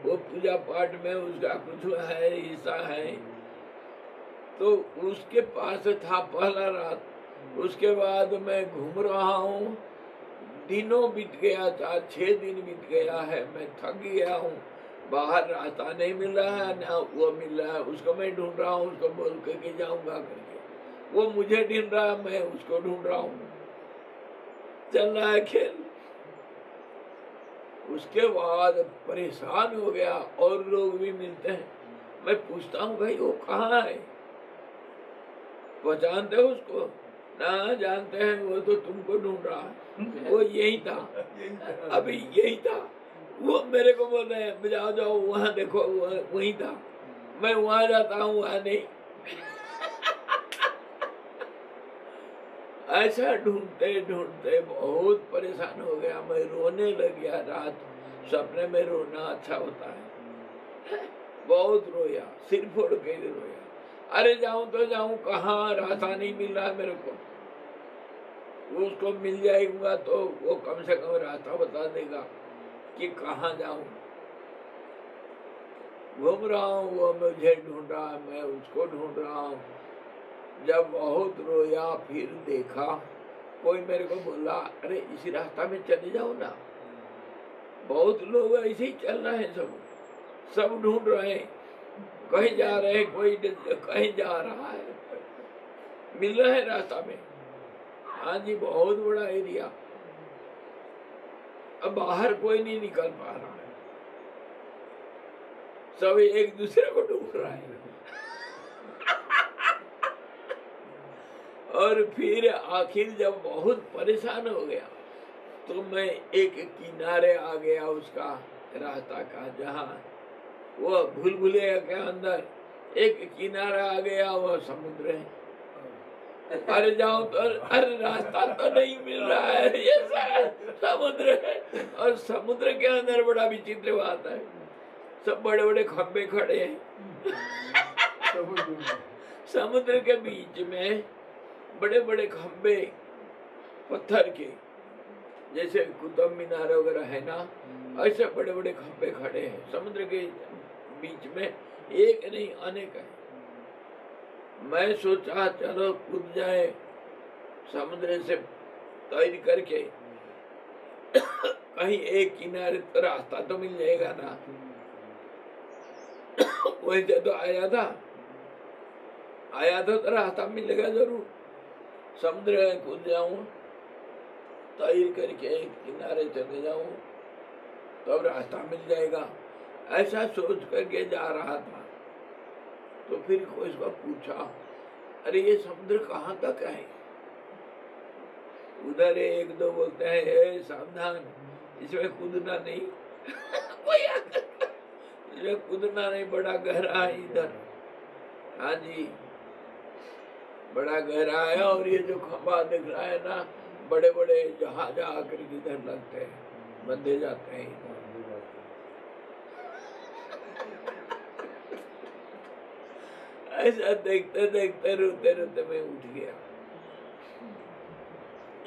वो पूजा पाठ में उसका कुछ है, हिस्सा है, तो उसके पास था पहला रात। उसके बाद मैं घूम रहा हूँ, दिनों बीत गया, 4-6 दिन बीत गया है, मैं थक गया हूँ, बाहर रास्ता नहीं मिल रहा है, ना वो मिल रहा है। उसको मैं ढूंढ रहा हूँ, उसको बोल के जाऊंगा करके, वो मुझे ढूंढ रहा है, मैं उसको ढूंढ रहा हूँ, चल रहा है खेल। उसके बाद परेशान हो गया, और लोग भी मिलते हैं, मैं पूछता हूँ भाई वो कहाँ है? पहचानते हो उसको? ना जानते हैं, वो तो तुमको ढूंढ रहा है, वो यही था, अभी यही था। वो मेरे को बोल रहे हैं जाओ जाओ वहाँ देखो, वही था। मैं वहाँ जाता हूँ, वहाँ नहीं। ऐसा ढूंढते ढूंढते बहुत परेशान हो गया, मैं रोने लग गया। रात सपने में रोना अच्छा होता है, बहुत रोया, सिर फोड़ के रोया। अरे जाऊं तो जाऊं कहाँ? रास्ता नहीं मिल रहा है मेरे को। उसको मिल जाएगा तो वो कम से कम रास्ता बता देगा कि कहाँ जाऊं। घूम रहा हूँ, वो मुझे ढूंढ रहा है, मैं उसको ढूंढ रहा हूँ। जब बहुत रोया, फिर देखा कोई मेरे को बोला, अरे इसी रास्ता में चले जाओ ना, बहुत लोग ऐसे ही चल रहे हैं, सब ढूंढ रहे हैं, कहीं जा रहे हैं, कोई कहीं जा रहा है, मिल रहा है रास्ता में। हाँ जी, बहुत बड़ा एरिया, अब बाहर कोई नहीं निकल पा रहा है, सब एक दूसरे को ढूंढ रहा है। और फिर आखिर जब बहुत परेशान हो गया, तो मैं एक किनारे आ गया उसका रास्ता का, जहाँ वो भूल-भुलैया के अंदर एक किनारा आ गया, वो समुद्र है। अरे जाओ तो अरे रास्ता तो नहीं मिल रहा है, ये समुद्र है। और समुद्र के अंदर बड़ा विचित्र बात है, सब बड़े बड़े खंबे खड़े हैं। समुद्र के बीच में बड़े बड़े खंबे पत्थर के, जैसे कुतुब मीनार वगैरह है ना, ऐसे बड़े बड़े खंबे खड़े हैं समुद्र के बीच में, एक नहीं अनेक है। मैं सोचा चलो कूद जाए समुद्र से तैर करके, कहीं एक किनारे तो रास्ता तो मिल जाएगा ना। वैसे तो आया था तो रास्ता मिलेगा जरूर। समुद्र में कूद जाऊं, तैर करके एक किनारे चले जाऊं, तब तो रास्ता मिल जाएगा, ऐसा सोच करके जा रहा था। तो फिर कोई इसको पूछा, अरे ये समुद्र कहाँ तक है? उधर एक दो बोलते हैं सावधान, इसमें कूदना नहीं। कोई इसमें कूदना नहीं, बड़ा गहरा है इधर। हाँ जी, बड़ा गहरा है। और ये जो खंबा दिख रहा है ना, बड़े बड़े जहाज आकर इधर लगते हैं, बंधे जाते हैं। ऐसा देखते देखते रोते रोते मैं उठ गया।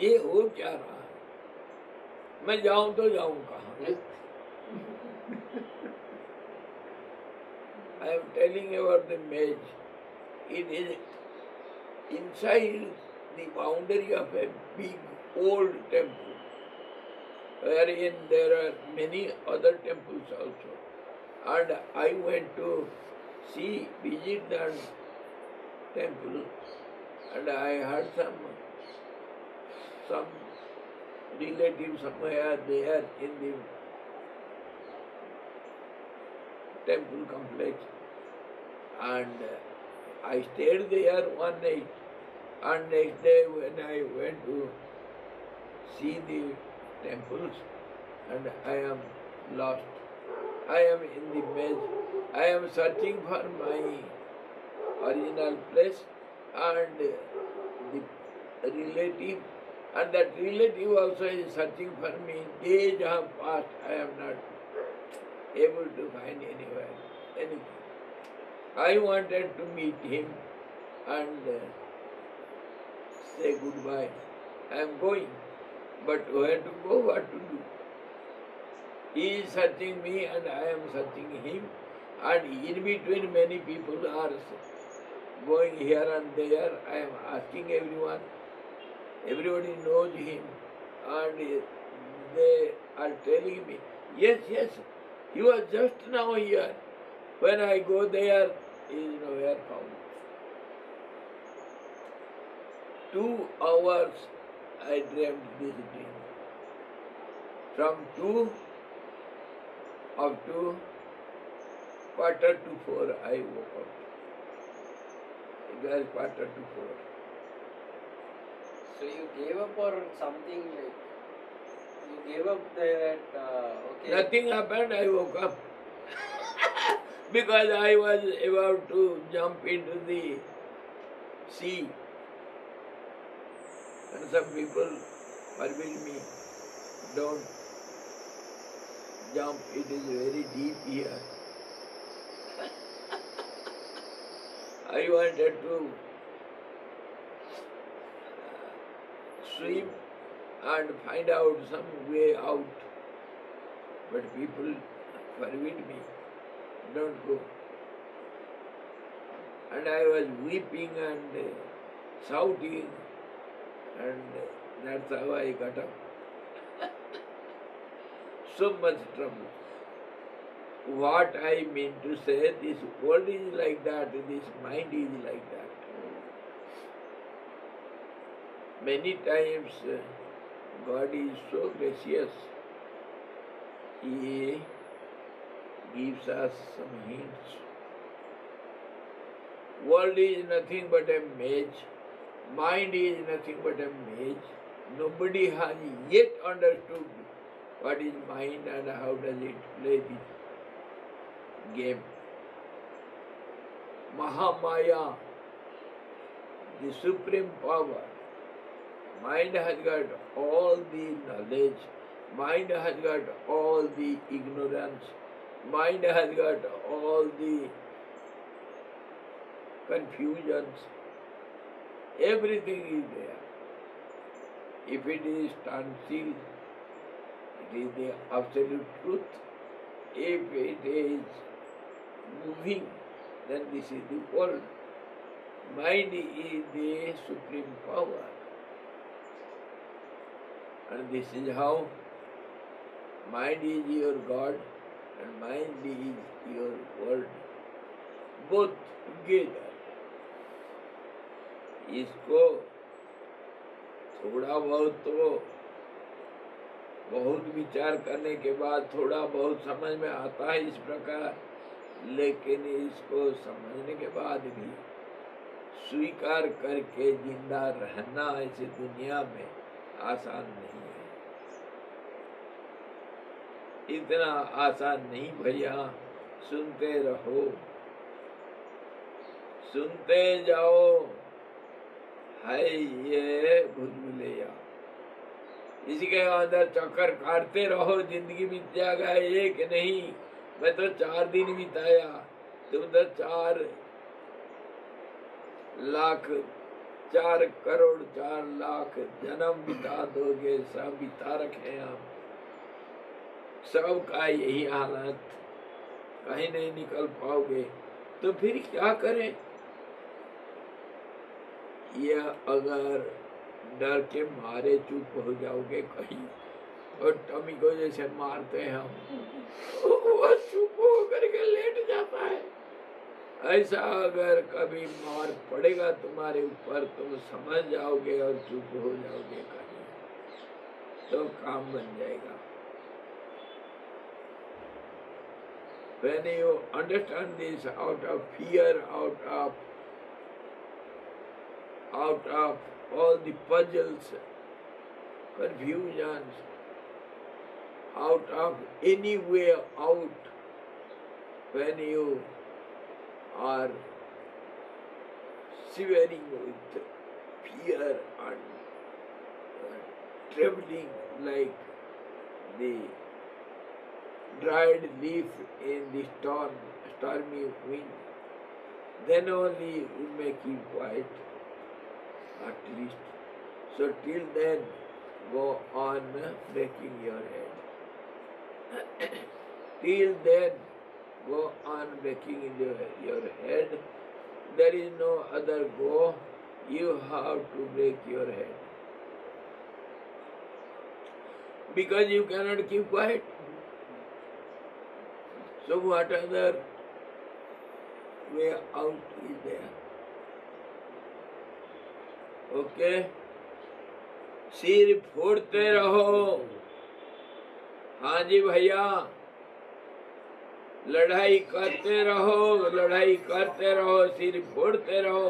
ये हो क्या रहा है? मैं जाऊं तो जाऊं कहाँ? I am telling you about the maze. It is inside the boundary of a big old temple, wherein there are many other temples also. And I went to visit that temple, and I heard some relative somewhere there in the temple complex, and I stayed there one night, and next day when I went to see the temples, and I am lost. I am in the maze. I am searching for my original place, and the relative, and that relative also is searching for me. Days have passed, I am not able to find anywhere anything. I wanted to meet him and say goodbye. I am going, but where to go, what to do? He is searching me and I am searching him, and in between many people are going here and there. I am asking everyone. Everybody knows him, and they are telling me, yes, he was just now here. When I go there, he is nowhere found. 2 hours I dreamt this dream. From 2 up to 3:45 I woke up. It was 3:45. So you gave up or something like you gave up that okay. Nothing happened, I woke up. Because I was about to jump into the sea. And some people forbid me, don't jump, it is very deep here. I wanted to swim and find out some way out, but people forbid me, don't go. And I was weeping and shouting, and that's how I got up. So much trouble. What I mean to say, this world is like that, this mind is like that. Many times God is so gracious, He gives us some hints. World is nothing but a maze. Mind is nothing but a maze. Nobody has yet understood what is mind and how does it play this game. Mahamaya, the supreme power. Mind has got all the knowledge. Mind has got all the ignorance. Mind has got all the confusions. Everything is there. If it is still, it is the absolute truth. If it is moving, then this is the world. Mind is the supreme power. And this is how mind is your God and mind is your world. Both together. इसको थोड़ा बहुत तो बहुत विचार करने के बाद थोड़ा बहुत समझ में आता है इस प्रकार, लेकिन इसको समझने के बाद भी स्वीकार करके जिंदा रहना इस दुनिया में आसान नहीं है। इतना आसान नहीं भैया, सुनते रहो, सुनते जाओ, है ये भूल-भुलैया। इसी के अंदर चक्कर काटते रहो, जिंदगी बीत जाएगा एक नहीं। मैं तो 4 दिन बिताया, तुम तो 4 लाख 4 करोड़ 4 लाख जन्म बिता दोगे। सब बिता रखे हम, सबका यही हालत, कहीं नहीं निकल पाओगे तो फिर क्या करें? यह अगर डर के मारे चुप हो जाओगे कहीं, और टमी को जैसे मारते हैं हम, वो चुप हो करके लेट जाता है। ऐसा अगर कभी मार पड़ेगा तुम्हारे ऊपर, तुम समझ जाओगे और चुप हो जाओगे कहीं, तो काम बन जाएगा। When you understand this, out of fear, out of all the puzzles, confusions, out of any way out, when you are shivering with fear and trembling like the dried leaf in the stormy wind, then only you may keep quiet, at least. So till then, go on breaking your head. Till then, go on breaking your head. There is no other go. You have to break your head. Because you cannot keep quiet. So what other way out is there? Okay? सिर फोड़ते रहो। हाँ जी भैया, लड़ाई करते रहो, लड़ाई करते रहो, सिर फोड़ते रहो।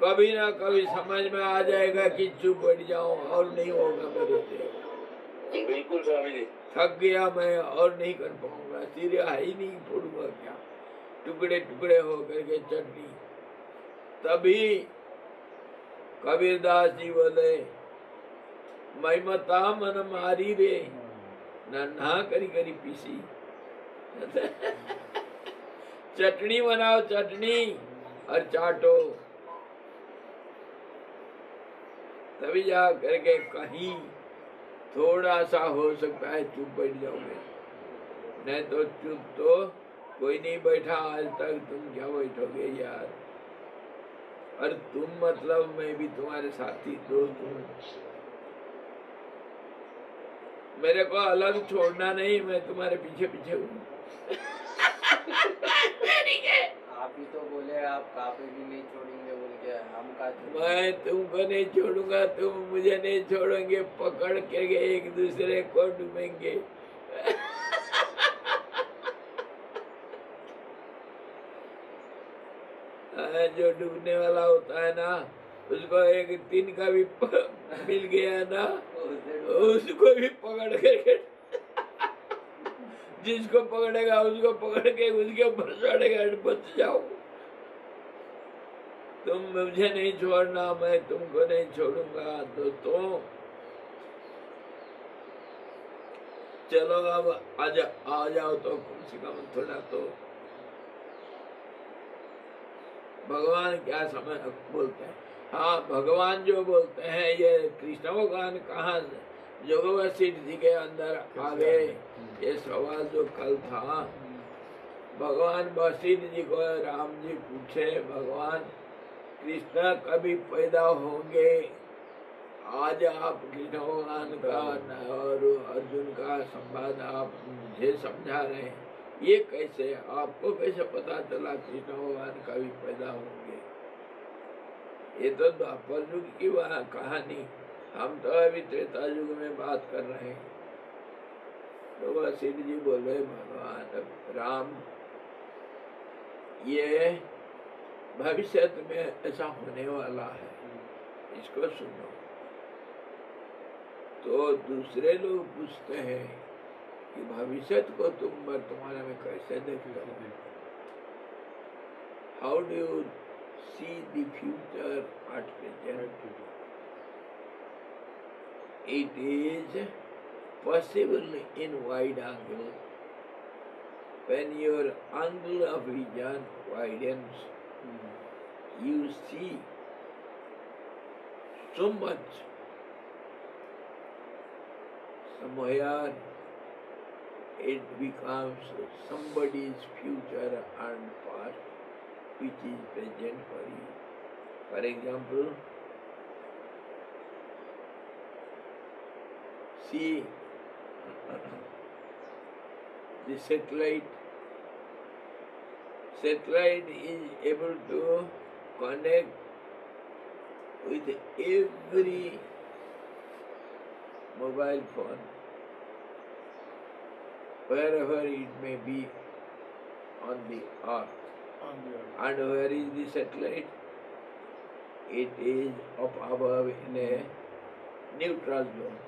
कभी ना कभी समझ में आ जाएगा कि चुप बैठ जाओ और नहीं होगा मेरे से। बिल्कुल स्वामी जी। थक गया मैं और नहीं कर पाऊंगा, सिर ही नहीं फोड़ूंगा क्या, टुकड़े टुकड़े हो करके चटनी। तभी कबीरदास जी बोले, मैमता मन मारी रे, नन्हा करी करी पीसी। चटनी बनाओ, चटनी और चाटो, तभी जा करके कहीं थोड़ा सा हो सकता है चुप बैठ जाओगे, नहीं तो चुप तो कोई नहीं बैठा आज तक, तुम क्या बैठोगे यार। और तुम मतलब मैं भी तुम्हारे साथी दोस्त हूँ, मेरे को अलग छोड़ना नहीं, मैं तुम्हारे पीछे पीछे हूँ। आप ही तो बोले आप काफी भी नहीं छोड़ेंगे बोल के, हम का मैं तुमको नहीं छोड़ूंगा, तुम मुझे नहीं छोड़ोगे, पकड़ के एक दूसरे को डूबेंगे। जो डूबने वाला होता है ना, उसको एक दिन का भी मिल गया ना, उसको भी पकड़ करके, जिसको पकड़ेगा उसको पकड़ के उसके ऊपर चढ़ेगा, बच जाओ। तुम मुझे नहीं छोड़ना, मैं तुमको नहीं छोड़ूंगा। दोस्तों चलो अब आ जाओ तो कम से कम थोड़ा तो भगवान क्या समय बोलते हैं। हाँ, भगवान जो बोलते हैं, ये कृष्ण भगवान कहाँ जोग वशिष्ठ जी के अंदर आ गए, ये सवाल जो कल था। भगवान वशिष्ठ जी को राम जी पूछे, भगवान कृष्ण कभी पैदा होंगे? आज आप कृष्ण भगवान का और अर्जुन का संवाद आप मुझे समझा रहे हैं, ये कैसे, आपको कैसे पता चला कृष्ण भगवान कभी पैदा होंगे? ये तो द्वापर युग की कहानी, हम तो अभी त्रेता युग में बात कर रहे हैं। तो वशिष्ठ जी बोले, भगवान राम, ये भविष्य में ऐसा होने वाला है, इसको सुनो। तो दूसरे लोग पूछते हैं कि भविष्य को तुम वर्तमान में कैसे देखते हो? How do you see the future at present? It is possible in wide angle. When your angle of vision widens, you see so much. Somewhere it becomes somebody's future and past, which is present for you. For example, see the satellite. Satellite is able to connect with every mobile phone, wherever it may be on the earth. And where is the satellite? It is up above in a neutral zone.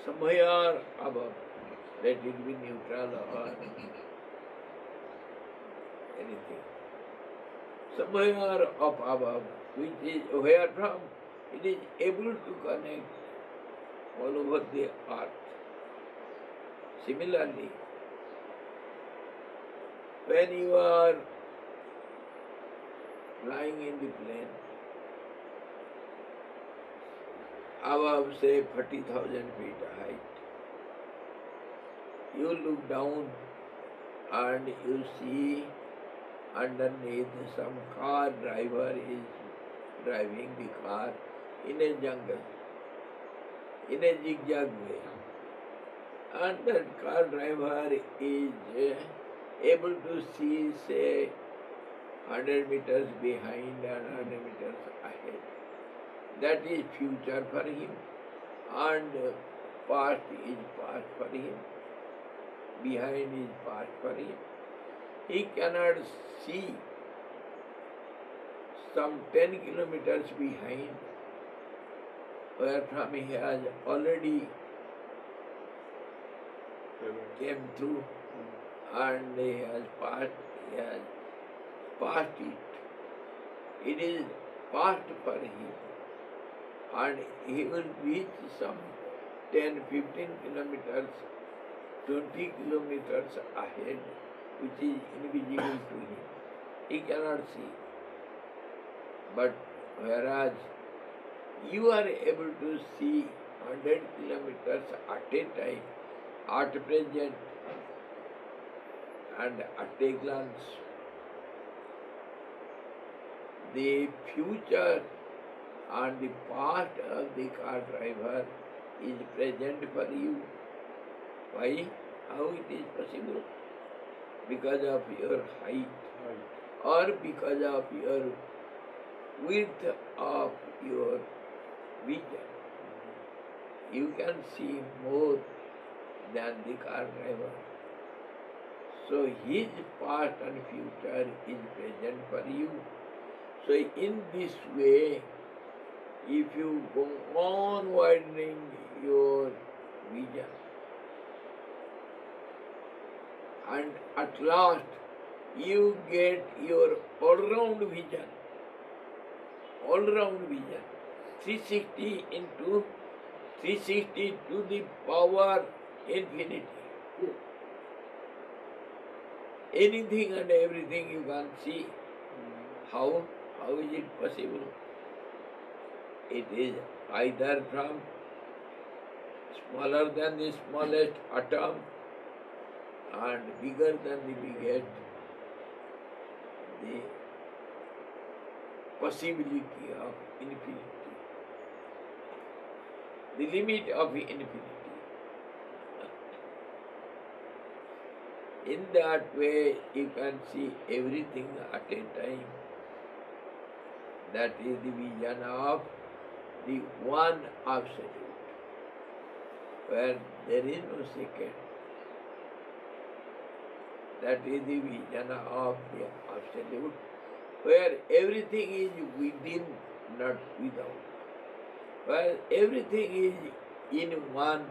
Somewhere above, let it be neutral or anything. Somewhere up above, which is where from it is able to connect all over the earth. Similarly, when you are flying in the plane above, say, 40,000 feet height, you look down and you see underneath some car driver is driving the car in a jungle, in a zigzag way. And that car driver is able to see, say, 100 meters behind and 100 meters ahead. That is future for him, and past is past for him, behind is past for him. He cannot see some 10 kilometers behind, where from he has already came through and he has passed it. It is past for him, and he will reach some 10, 15 kilometers, 20 kilometers ahead, which is invisible to him. He cannot see. But whereas you are able to see 100 kilometers at a time, at present, and at a glance, the future and the past of the car driver is present for you. Why? How it is possible? Because of your height, or because of your width of your vision. You can see more than the car driver. So his past and future is present for you. So in this way, if you go on widening your vision, and at last you get your all-round vision, 360 into 360 to the power infinity. Anything and everything you can see. How is it possible? It is either from smaller than the smallest atom and bigger than the biggest, the possibility of infinity, the limit of infinity. In that way, you can see everything at a time. That is the vision of the one absolute, where there is no second. That is the vision of the absolute, where everything is within, not without. Where everything is in one.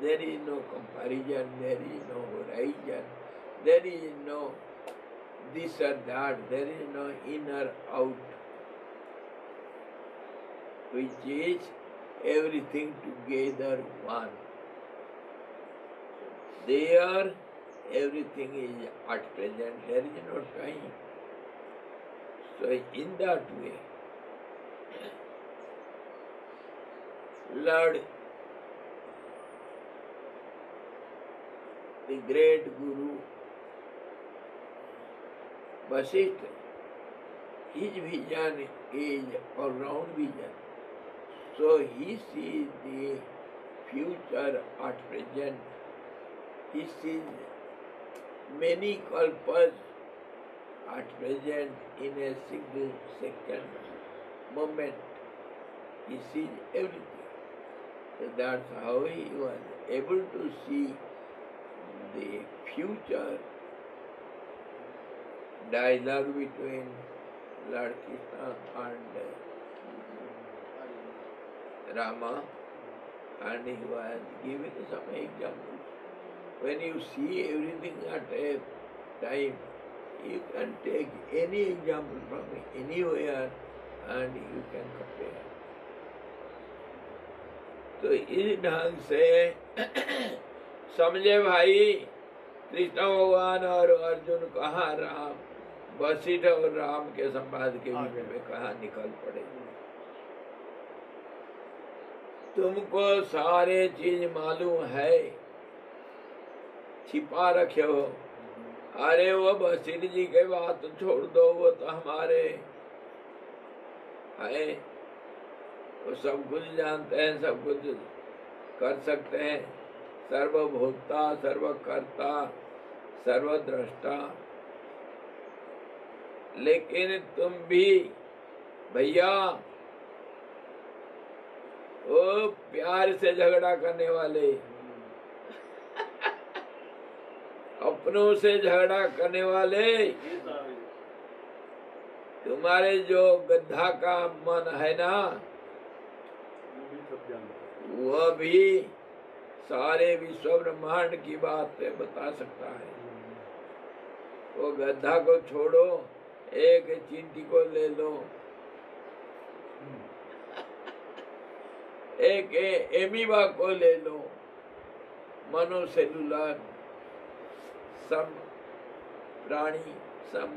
There is no comparison, there is no horizon, there is no this or that, there is no inner out, which is everything together one. There, everything is at present, there is no time. So in that way, Lord, the great Guru Vasishtha, his vision is all-round vision. So he sees the future at present. He sees many kalpas at present in a single second moment. He sees everything. So that's how he was able to see the future dialogue between Lord Krishna and Rama, and he was giving some examples. When you see everything at a time, you can take any example from anywhere and you can compare. तो इस ढंग से समझे भाई, कृष्ण भगवान और अर्जुन कहाँ राम, वशिष्ठ और राम के संवाद के बीच में कहाँ निकल पड़े। तुमको सारे चीज मालूम है, छिपा रखे हो। अरे वो वशिष्ठ जी के बात तो छोड़ दो, वो तो हमारे है, वो सब कुछ जानते हैं, सब कुछ कर सकते हैं, सर्वभोक्ता, सर्वकर्ता, सर्वद्रष्टा। लेकिन तुम भी भैया वो प्यार से झगड़ा करने वाले, अपनों से झगड़ा करने वाले, तुम्हारे जो गधा का मन है ना, वह भी सारे विश्व ब्रह्मांड की बातें बता सकता है। वो गधा को छोड़ो, एक चींटी को ले लो, एक एमीबा को ले लो, मोनोसेलुलर, सब प्राणी, सब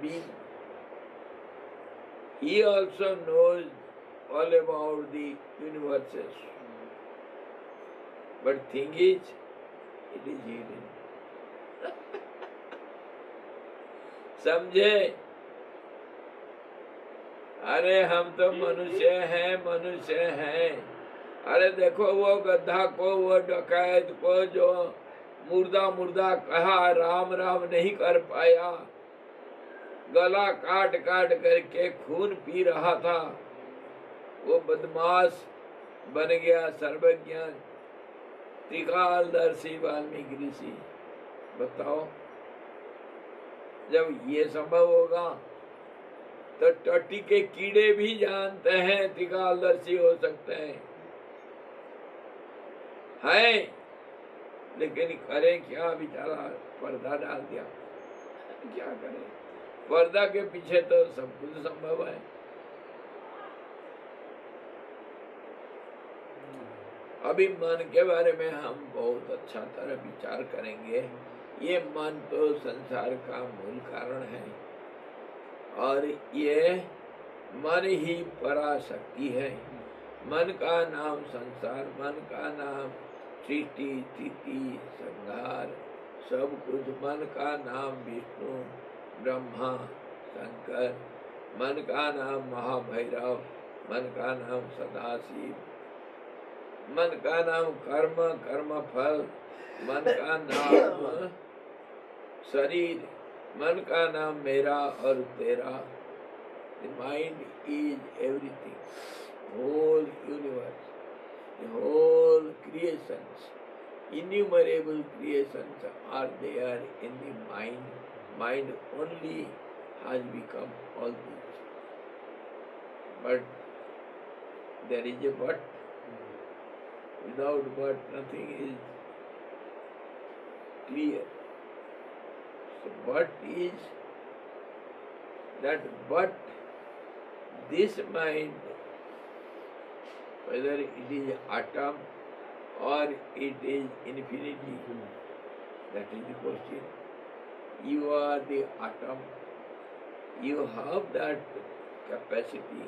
being. He also knows all about the universes. But thing is, it is hidden. समझे? अरे हम तो मनुष्य हैं, मनुष्य हैं। अरे देखो वो गधा को, वो डकैत को जो मुर्दा मुर्दा कहा, राम राम नहीं कर पाया, गला काट काट करके खून पी रहा था, वो बदमाश बन गया सर्वज्ञ त्रिकालदर्शी वाल्मीकि ऋषि। बताओ, जब ये संभव होगा तो टट्टी के कीड़े भी जानते हैं त्रिकालदर्शी हो सकते हैं, है, लेकिन करें क्या, बेचारा पर्दा डाल दिया, क्या करें, पर्दा के पीछे तो सब कुछ संभव है। अभी मन के बारे में हम बहुत अच्छा तरह विचार करेंगे। ये मन तो संसार का मूल कारण है और ये मन ही पराशक्ति है। मन का नाम संसार, मन का नाम सृष्टि, स्थिति, संहार, सब कुछ। मन का नाम विष्णु, ब्रह्मा, शंकर, मन का नाम महाभैरव, मन का नाम सदाशिव, मन का नाम कर्म, कर्म फल, मन का नाम शरीर, मन का नाम मेरा और तेरा। The mind is everything, whole universe, the whole creations, innumerable creations are there in the mind. Mind only has become all this. But there is a but. Without but nothing is clear. So but is that but this mind, whether it is atom or it is infinity, that is the question. You are the atom, you have that capacity,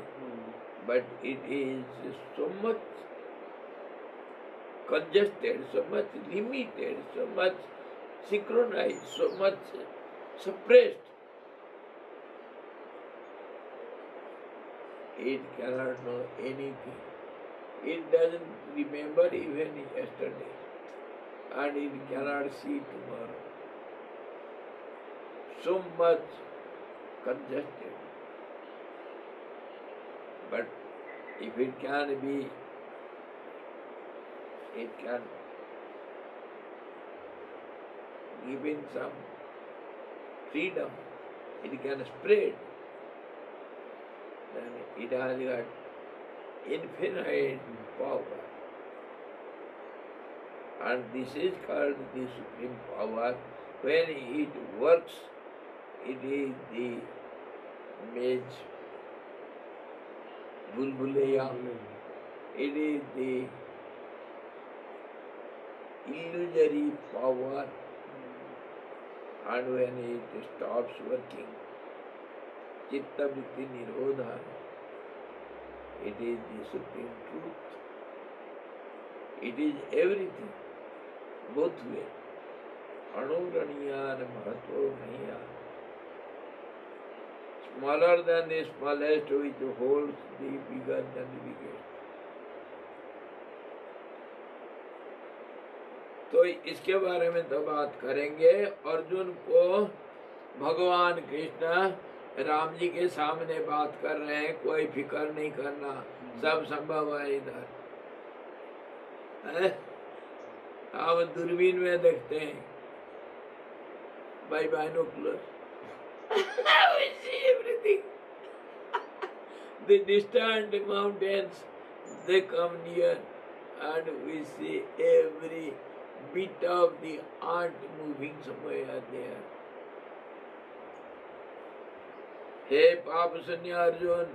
but it is so much congested, so much limited, so much synchronized, so much suppressed. It cannot know anything. It doesn't remember even yesterday, and it cannot see tomorrow. So much congested. But if it can be, it can give in some freedom, it can spread, then it has got infinite power. And this is called the supreme power. When it works, it is the mage bulbuleya, it is the illusory power, and when it stops working, chitta vritti nirodha, it is the supreme truth. It is everything, both ways. Anuraniya and mahatva. Smaller than the smallest, which holds the bigger than the biggest. तो इसके बारे में तो बात करेंगे। अर्जुन को भगवान कृष्ण राम जी के सामने बात कर रहे हैं, कोई फिक्र नहीं करना, सब संभव है इधर। हम दूरबीन में देखते हैं, by binoculars. We see everything. The distant mountains, they come near, and we see every bit of the ant moving somewhere there. हे पाप शून्य अर्जुन,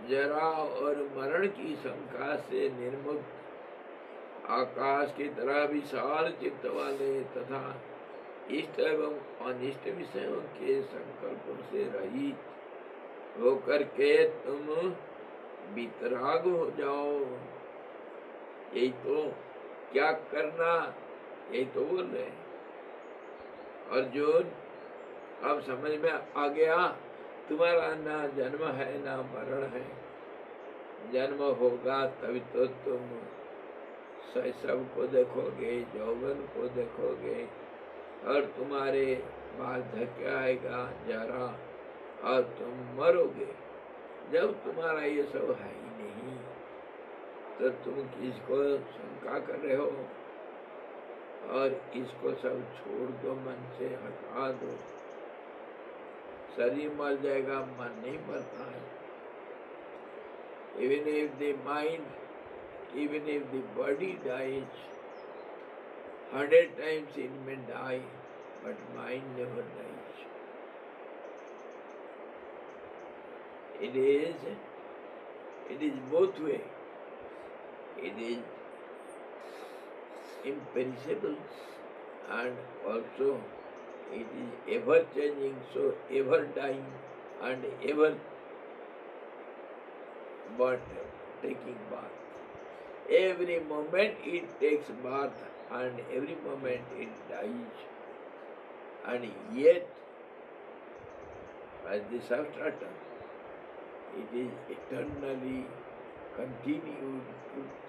जरा और मरण की शंका से निर्मुक्त, आकाश की तरह विशाल चित्त वाले तथा इष्ट एवं अनिष्ट विषयों के संकल्पों से रहित होकर के तुम वितराग हो जाओ। यही तो क्या करना, यही तो बोल रहे हैं अर्जुन। अब समझ में आ गया, तुम्हारा ना जन्म है ना मरण है। जन्म होगा तभी तो तुम शैशव को देखोगे, यौवन को देखोगे, और तुम्हारे वार्धक्य आएगा, जरा, और तुम मरोगे। जब तुम्हारा ये सब है ही नहीं, तो तुम किसको शंका कर रहे हो? और इसको सब छोड़ दो, मन से हटा दो। शरीर मर जाएगा, मन नहीं मरता है। Even if the mind, even if the body dies, 100 times it may die, but mind never dies. It is both way. It is imperishable, and also it is ever changing, so ever dying and ever but taking bath. Every moment it takes bath, and every moment it dies, and yet as the substratum, it is eternally continued truth.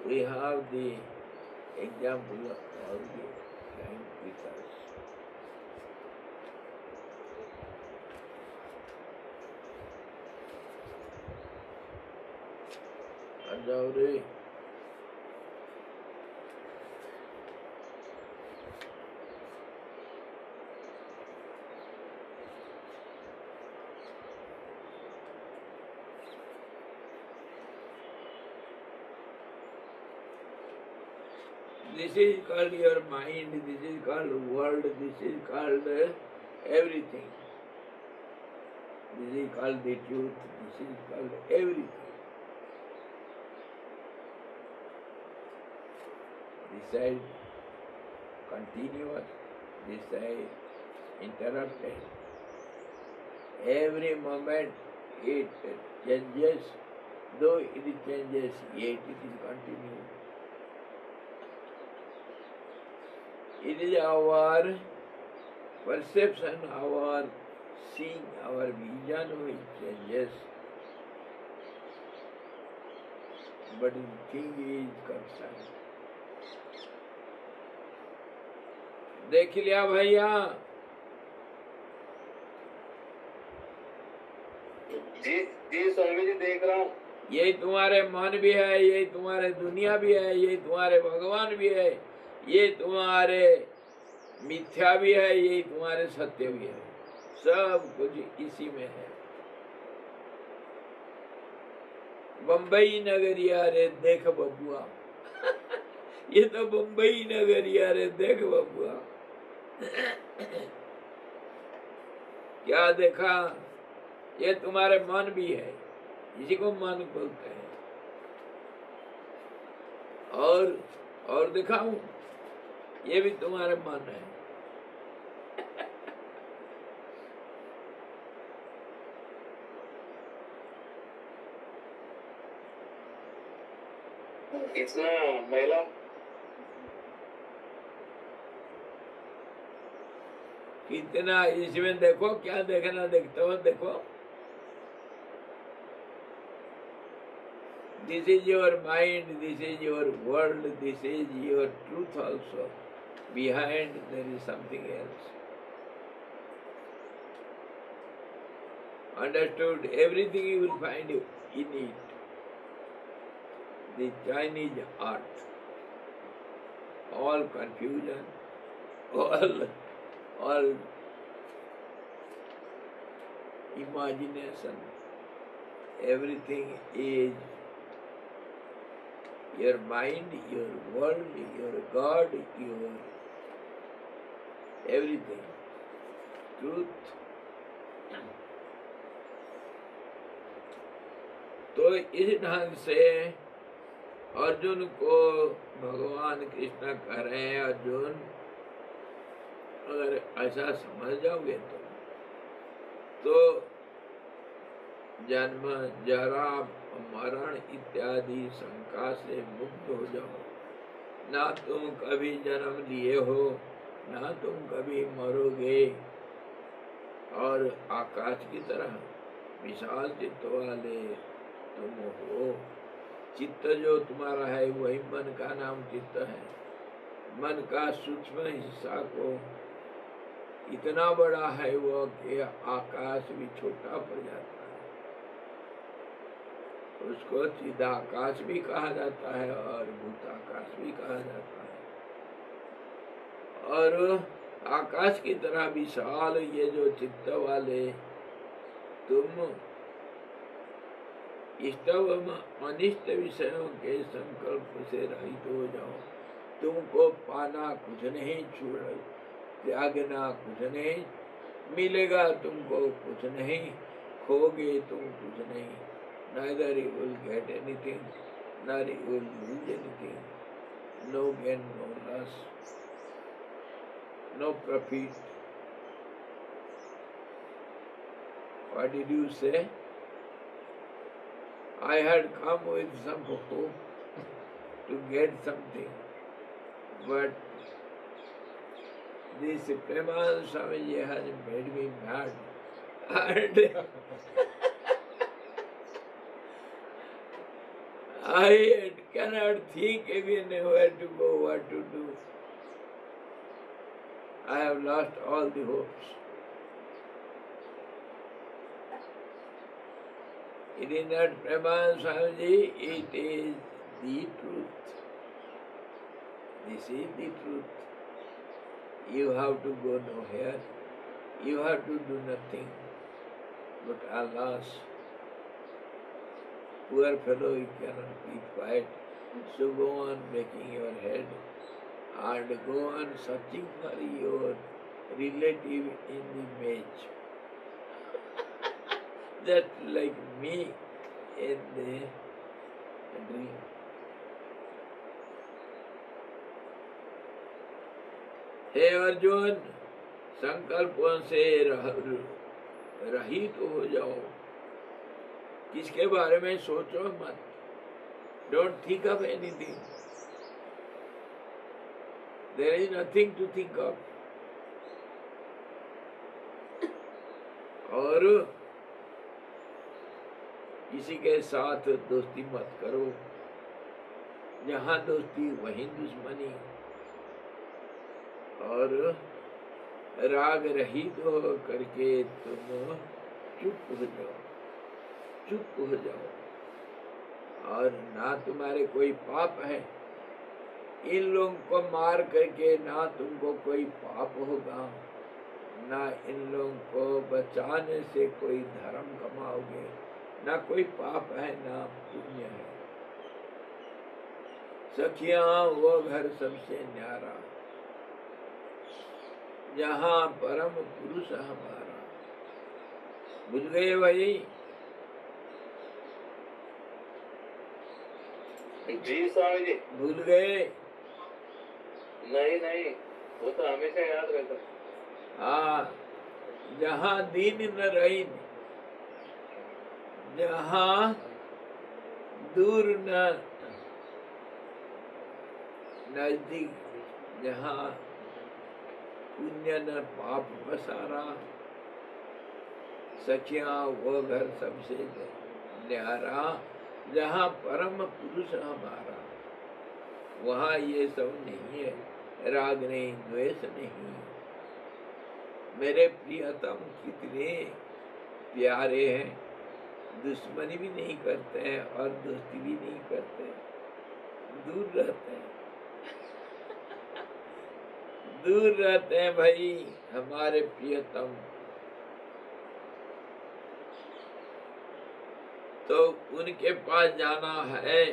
We have the example of the time with us. जाओ रे। This is called your mind, this is called world, this is called everything. This is called the truth, this is called everything. This side continuous, this side interrupted. Every moment it changes, though it changes, yet it is continued. It is our perception, our seeing our vision which changes, but the thing is constant. देख लिया भैया? जी जी स्वामी जी देख रहा हूँ। यही तुम्हारे मन भी है, यही तुम्हारे दुनिया भी है, यही तुम्हारे भगवान भी है, ये तुम्हारे मिथ्या भी है, यही तुम्हारे सत्य भी है, सब कुछ इसी में है। बम्बई नगरिया रे देख बबुआ ये तो बम्बई नगरिया रे देख बबुआ क्या देखा? ये तुम्हारे मन भी है, इसी को मन बोलते हैं। और दिखाऊं, ये भी तुम्हारे मन है। इतना महिला कितना इसमें देखो, क्या देखना देखते हो, देखो। This is your mind, this is your world, this is your truth also. Behind there is something else. Understood? Everything you will find in it. The Chinese art. All confusion, all imagination. Everything is your mind, your world, your God, your everything. Truth. तो इस ढंग से अर्जुन को भगवान कृष्ण कह रहे हैं, अर्जुन अगर ऐसा समझ जाओगे तो जन्म जरा मरण इत्यादि शंका से मुक्त हो जाओ। ना तुम कभी जन्म लिए हो, ना तुम कभी मरोगे, और आकाश की तरह विशाल चित्त वाले तुम हो। चित्त जो तुम्हारा है वही मन का नाम चित्त है। मन का सूक्ष्म हिस्सा को इतना बड़ा है वो कि आकाश भी छोटा पड़ जाता है। उसको चिदाकाश भी कहा जाता है और भूताकाश भी कहा जाता है। और आकाश की तरह विशाल ये जो चित्त वाले तुम इष्ट एवं अनिष्ट विषयों के संकल्प से रहित हो जाओ। तुमको पाना कुछ नहीं, छोड़ त्यागना कुछ नहीं, मिलेगा तुमको कुछ नहीं, खोगे तुम कुछ नहीं। Neither you will get anything, nor you will lose anything. No gain, no loss, no profit. What did you say? I had come with some hope to get something, but this Premanand Swamiji has made me mad. And I cannot think again where to go, what to do. I have lost all the hopes. It is not Premanand Swamiji, it is the truth. This is the truth. You have to go nowhere. You have to do nothing. But alas, poor fellow, you cannot keep quiet. So go on making your head and go on searching for your relative in the match. Just like me in the dream. हे अर्जुन, संकल्पों से रहित हो जाओ। किसके बारे में सोचो मत। Don't think of anything. There is nothing to think of. और किसी के साथ दोस्ती मत करो, जहाँ दोस्ती वहीं दुश्मनी। और राग रहित हो करके तुम चुप हो जाओ, चुप हो जाओ। और ना तुम्हारे कोई पाप है, इन लोगों को मार करके ना तुमको कोई पाप होगा, ना इन लोगों को बचाने से कोई धर्म कमाओगे, ना कोई पाप है ना पुण्य है। सखियां वो घर सबसे न्यारा, जहाँ परम पुरुष हमारा। बुझ गए भाई? जी स्वामी जी। भूल गए? नहीं नहीं, वो तो हमेशा याद रहता। हाँ, जहाँ दीन न रही, जहाँ दूर न नजदीक, जहाँ पुण्य न पाप पसारा, सखियां वो घर सबसे न्यारा, जहाँ परम पुरुष हमारा। वहाँ ये सब नहीं है, राग नहीं, द्वेष नहीं। मेरे प्रियतम कितने प्यारे हैं, दुश्मनी भी नहीं करते हैं और दोस्ती भी नहीं करते, दूर रहते हैं, दूर रहते हैं भाई हमारे प्रियतम। तो उनके पास जाना है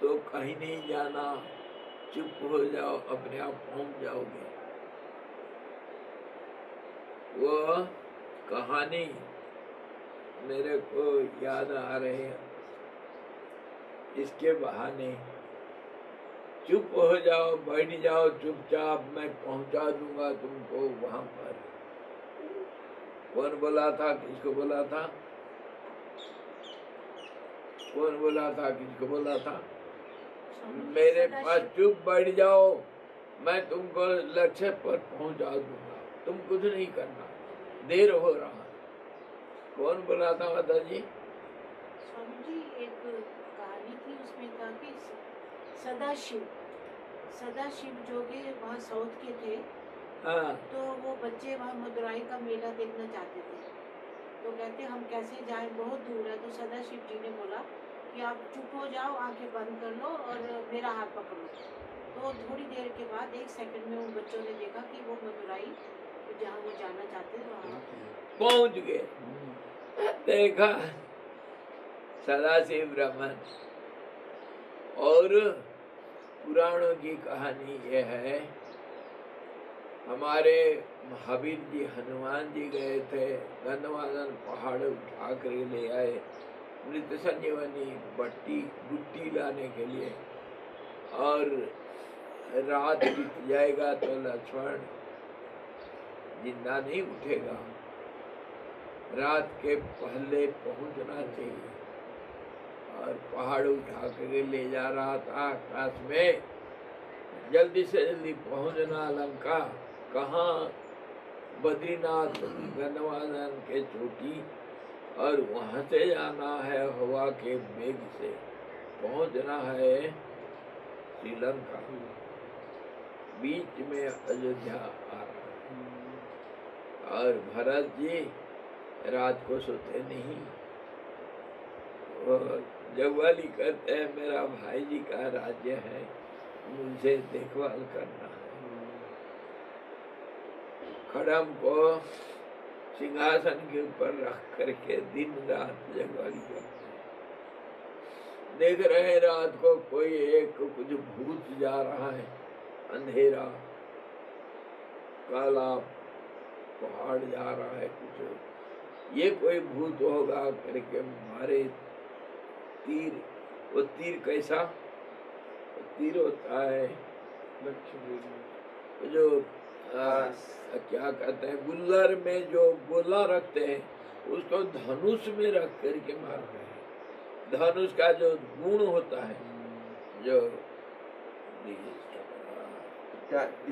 तो कहीं नहीं जाना, चुप हो जाओ, अपने आप पहुंच जाओगे। वो कहानी मेरे को याद आ रही है, इसके बहाने चुप हो जाओ, बैठ जाओ चुपचाप, मैं पहुंचा दूंगा तुमको वहां पर। कौन बोला था? किसको बोला था? कौन बोला था? किसको बोला था? मेरे पास चुप बैठ जाओ, मैं तुमको लक्ष्य पर पहुंचा दूंगा, तुम कुछ नहीं करना, देर हो रहा। कौन बोला था माता जी? स्वामी जी, एक कहानी थी, उसमें था कि सदाशिव जो के वहाँ साउथ के थे। हाँ। तो वो बच्चे वहाँ मदुराई का मेला देखना चाहते थे, तो कहते हम कैसे जाएं, बहुत दूर है। तो सदाशिव जी ने बोला कि आप चुप हो जाओ, आंखें बंद कर लो और मेरा हाथ पकड़ो। तो थोड़ी देर के बाद 1 सेकंड में उन बच्चों ने देखा कि वो मदुराई जहाँ वो जाना चाहते थे वहाँ पहुंच गए। देखा सदाशिव ब्राह्मण। और पुराणों की कहानी ये है, हमारे महावीर जी, हनुमान जी गए थे, गंधमादन पहाड़ उठा कर ले आए मृत संजीवनी गुट्टी लाने के लिए। और रात बीत जाएगा तो लक्ष्मण जिंदा नहीं उठेगा, रात के पहले पहुंचना चाहिए। और पहाड़ उठा कर ले जा रहा था आकाश में, जल्दी से जल्दी पहुंचना लंका। कहाँ? बद्रीनाथ, गंधमादन के चोटी, और वहां से जाना है हवा के वेग से, पहुंचना है श्रीलंका। बीच में अयोध्या आ रहा है। और भरत जी रात को सोते नहीं, वो जगवाली करते हैं, मेरा भाई जी का राज्य है, मुझे देखभाल करना है। खड़म को सिंहासन के ऊपर रख करके दिन रात जगवाली करते हैं। देख रहे हैं रात को कोई एक कुछ भूत जा रहा है, अंधेरा काला पहाड़ जा रहा है, कुछ ये कोई भूत होगा करके मारे तीर। वो तीर कैसा? वो तीर होता है जो क्या कहते हैं, गुल्लर में जो गोला रखते हैं, उसको धनुष में रख करके मारते हैं। धनुष का जो गुण होता है, जो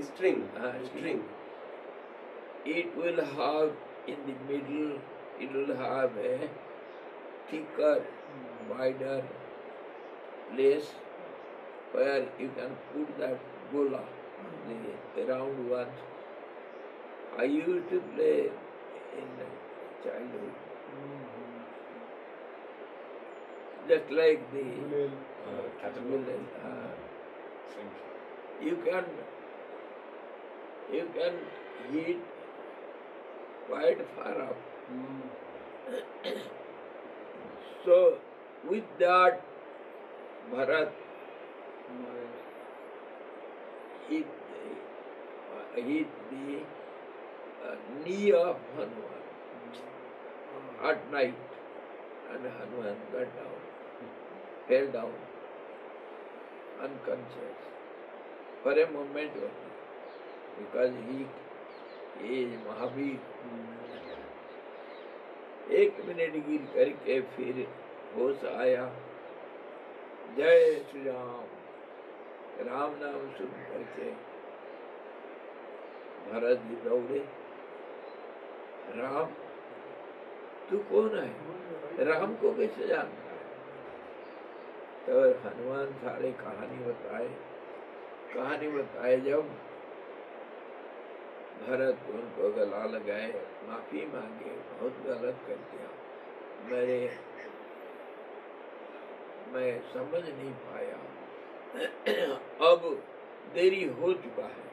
string, it will have in the middle it will have a thicker, wider place where you can put that gola, the round ones. I used to play in childhood, just like the Catapult. you can hit quite far up. So with that, Bharat hit the knee of Hanuman at night, and Hanuman got down, fell down, unconscious for a moment only, because he is Mahavir. 1 minute गिर करके फिर होश आया, जय श्री राम, राम नाम सुन करके भरत जी दौड़े, राम तू कौन है, राम को कैसे जानता है? तो हनुमान सारे कहानी बताए जब भरत उनको गला लगाए, माफी मांगे, बहुत गलत कर दिया, मैं समझ नहीं पाया, अब देरी हो चुका है,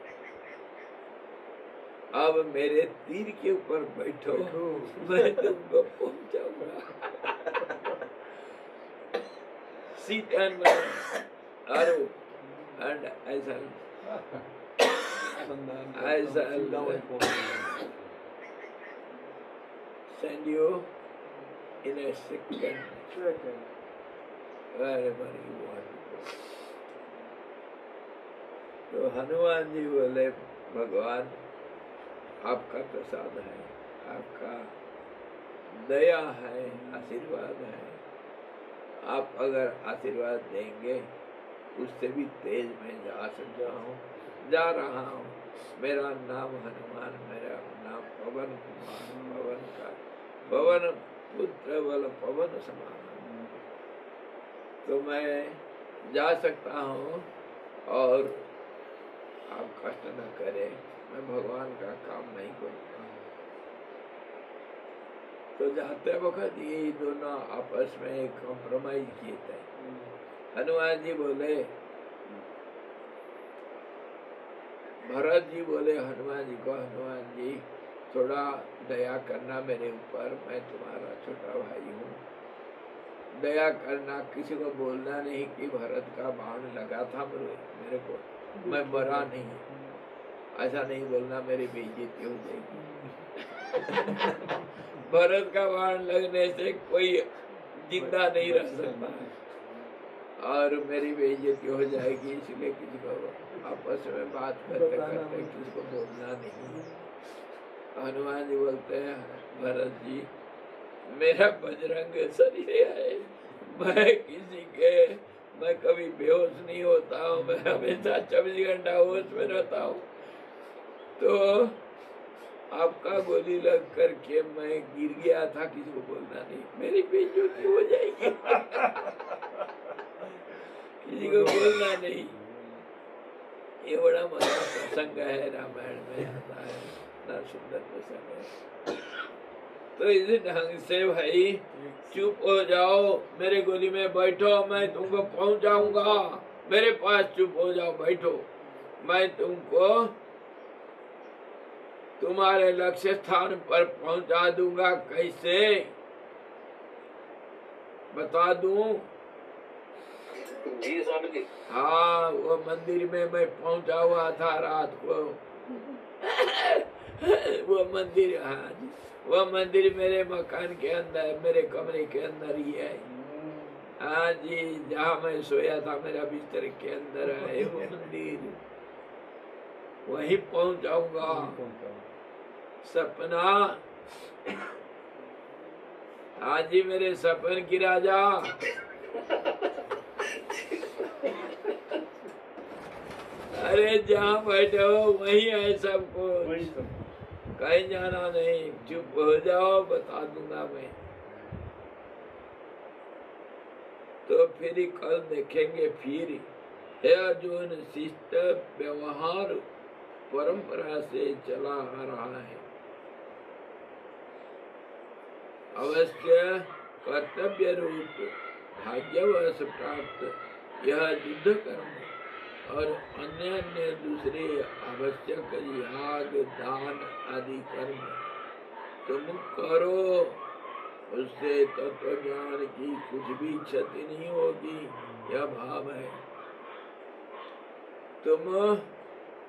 अब मेरे तीर के ऊपर बैठो, मैं तुमको पहुंचाऊंगा। Sit and arrow, and I shall send you in a second wherever you want to go. तो हनुमान जी बोले, भगवान आपका प्रसाद है, आपका दया है, आशीर्वाद है, आप अगर आशीर्वाद देंगे उससे भी तेज मैं जा रहा हूँ। मेरा नाम हनुमान, मेरा नाम पवन कुमार, पवन पुत्र बल पवन समान, तो मैं जा सकता हूँ और आप कष्ट न करें, मैं भगवान का काम नहीं करूँगा। तो जाते वक्त ये दोनों आपस में एक कॉम्प्रोमाइज किए थे। हनुमान जी बोले, भरत जी बोले हनुमान जी को, हनुमान जी थोड़ा दया करना मेरे ऊपर, मैं तुम्हारा छोटा भाई हूँ, दया करना, किसी को बोलना नहीं कि भरत का बाण लगा था मेरे को, मैं मरा नहीं, ऐसा नहीं बोलना, मेरी बेइज्जती हो जाएगी। भरत का बाण लगने से कोई जिंदा नहीं रह सकता है और मेरी बेइज्जती हो जाएगी, इसलिए किसी को आपस में बात करते करते किसी को बोलना नहीं। हनुमान जी बोलते हैं, भरत जी मेरा बजरंग शरीर है, मैं कभी बेहोश नहीं होता हूँ, मैं हमेशा 24 घंटा होश में रहता हूँ, तो आपका गोली लग करके मैं गिर गया था, किसी को बोलना नहीं, मेरी बेइज्जती हो जाएगी। किसी को बोलना नहीं। ये बड़ा मजा प्रसंग है, रामायण में आता है, इतना सुंदर प्रसंग है। तो इसी ढंग से भाई चुप हो जाओ, मेरे गोली में बैठो, मैं तुमको पहुंचाऊंगा, मेरे पास चुप हो जाओ, बैठो, मैं तुमको तुम्हारे लक्ष्य स्थान पर पहुंचा दूंगा। कैसे बता दूं? जी स्वामी जी। हाँ, वो मंदिर में मैं पहुंचा हुआ था रात को। वो मंदिर, हाँ जी, वो मंदिर मेरे मकान के अंदर, मेरे कमरे के अंदर ही है। हाँ जी, जहाँ मैं सोया था मेरा बिस्तर के अंदर है वो मंदिर, वहीं पहुंचाऊंगा। सपना, हाँ जी, मेरे सपन की राजा, अरे जहाँ बैठे हो वही है सब कुछ। कहीं जाना नहीं, चुप हो जाओ, बता दूंगा मैं। तो फिर कल देखेंगे। फिर हे अर्जुन, शिष्ट व्यवहार परंपरा से चला आ रहा है। अवश्य कर्तव्य रूप भाग्यवश प्राप्त यह युद्ध कर्म और अन्य अन्य दूसरे आवश्यक याग दान आदि कर्म तुम करो, उससे तत्व ज्ञान की कुछ भी क्षति नहीं होगी, यह भाव है। तुम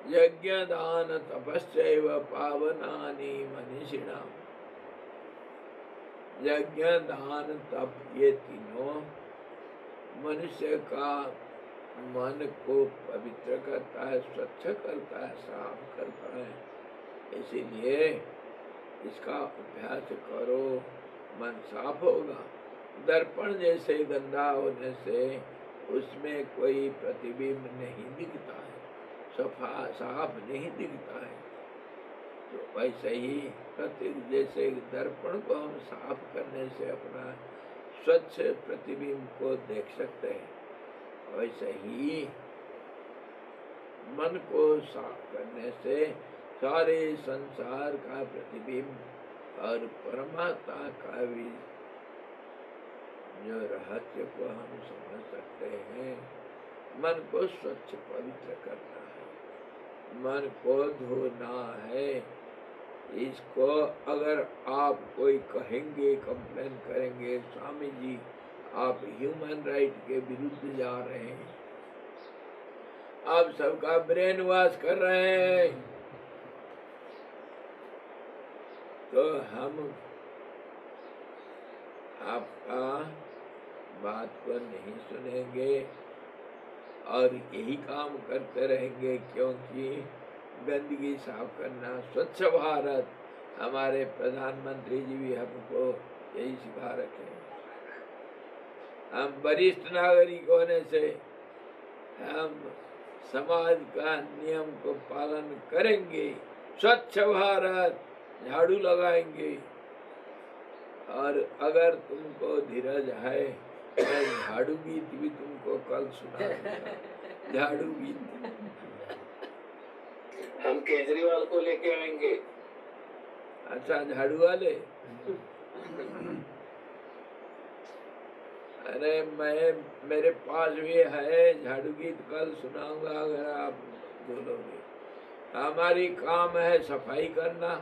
यज्ञ दान तपस्यैव पावनानि मनीषिणाम्। यज्ञ दान तप ये तीनों मनुष्य का मन को पवित्र करता है, स्वच्छ करता है, साफ करता है। इसीलिए इसका अभ्यास करो, मन साफ होगा। दर्पण जैसे गंदा होने से उसमें कोई प्रतिबिंब नहीं दिखता है, साफ नहीं दिखता है। तो वैसे ही प्रत्येक जैसे दर्पण को हम साफ करने से अपना स्वच्छ प्रतिबिंब को देख सकते हैं, वैसे ही मन को साफ करने से सारे संसार का प्रतिबिंब और परमात्मा का भी जो रहस्य को हम समझ सकते हैं। मन को स्वच्छ पवित्र करना है, मन को धोना है। इसको अगर आप कोई कहेंगे, कंप्लेन करेंगे, स्वामी जी आप ह्यूमन राइट के विरुद्ध जा रहे हैं, आप सबका ब्रेन वॉश कर रहे हैं, तो हम आपका बात को नहीं सुनेंगे और यही काम करते रहेंगे। क्योंकि गंदगी साफ करना, स्वच्छ भारत, हमारे प्रधानमंत्री जी भी हमको यही सिखा रखे हैं। हम वरिष्ठ नागरिक होने से हम समाज का नियम को पालन करेंगे, स्वच्छ भारत झाड़ू लगाएंगे। और अगर तुमको धीरज है, मैं झाड़ू गीत भी तुमको कल सुनाऊंगा। झाड़ू गीत हम केजरीवाल को लेके आएंगे। अच्छा, झाड़ू वाले? अरे मेरे पास भी है झाड़ू गीत, कल सुनाऊंगा अगर आप बोलोगे। हमारी काम है सफाई करना,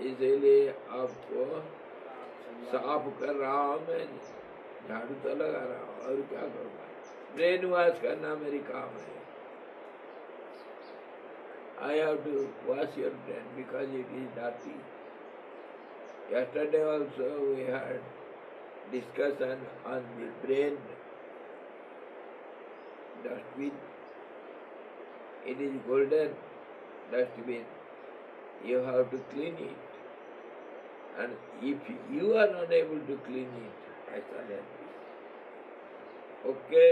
इसीलिए आपको साफ कर रहा हूँ मैं, झाड़ू तो लगा रहा हूँ, और क्या करूँगा। ब्रेन वॉश करना मेरी काम है। I have to wash your brain because it is dirty. Yesterday also we had discussion on the brain dustbin. It is golden dustbin. You have to clean it. And if you are unable to clean it, I shall help you. Okay?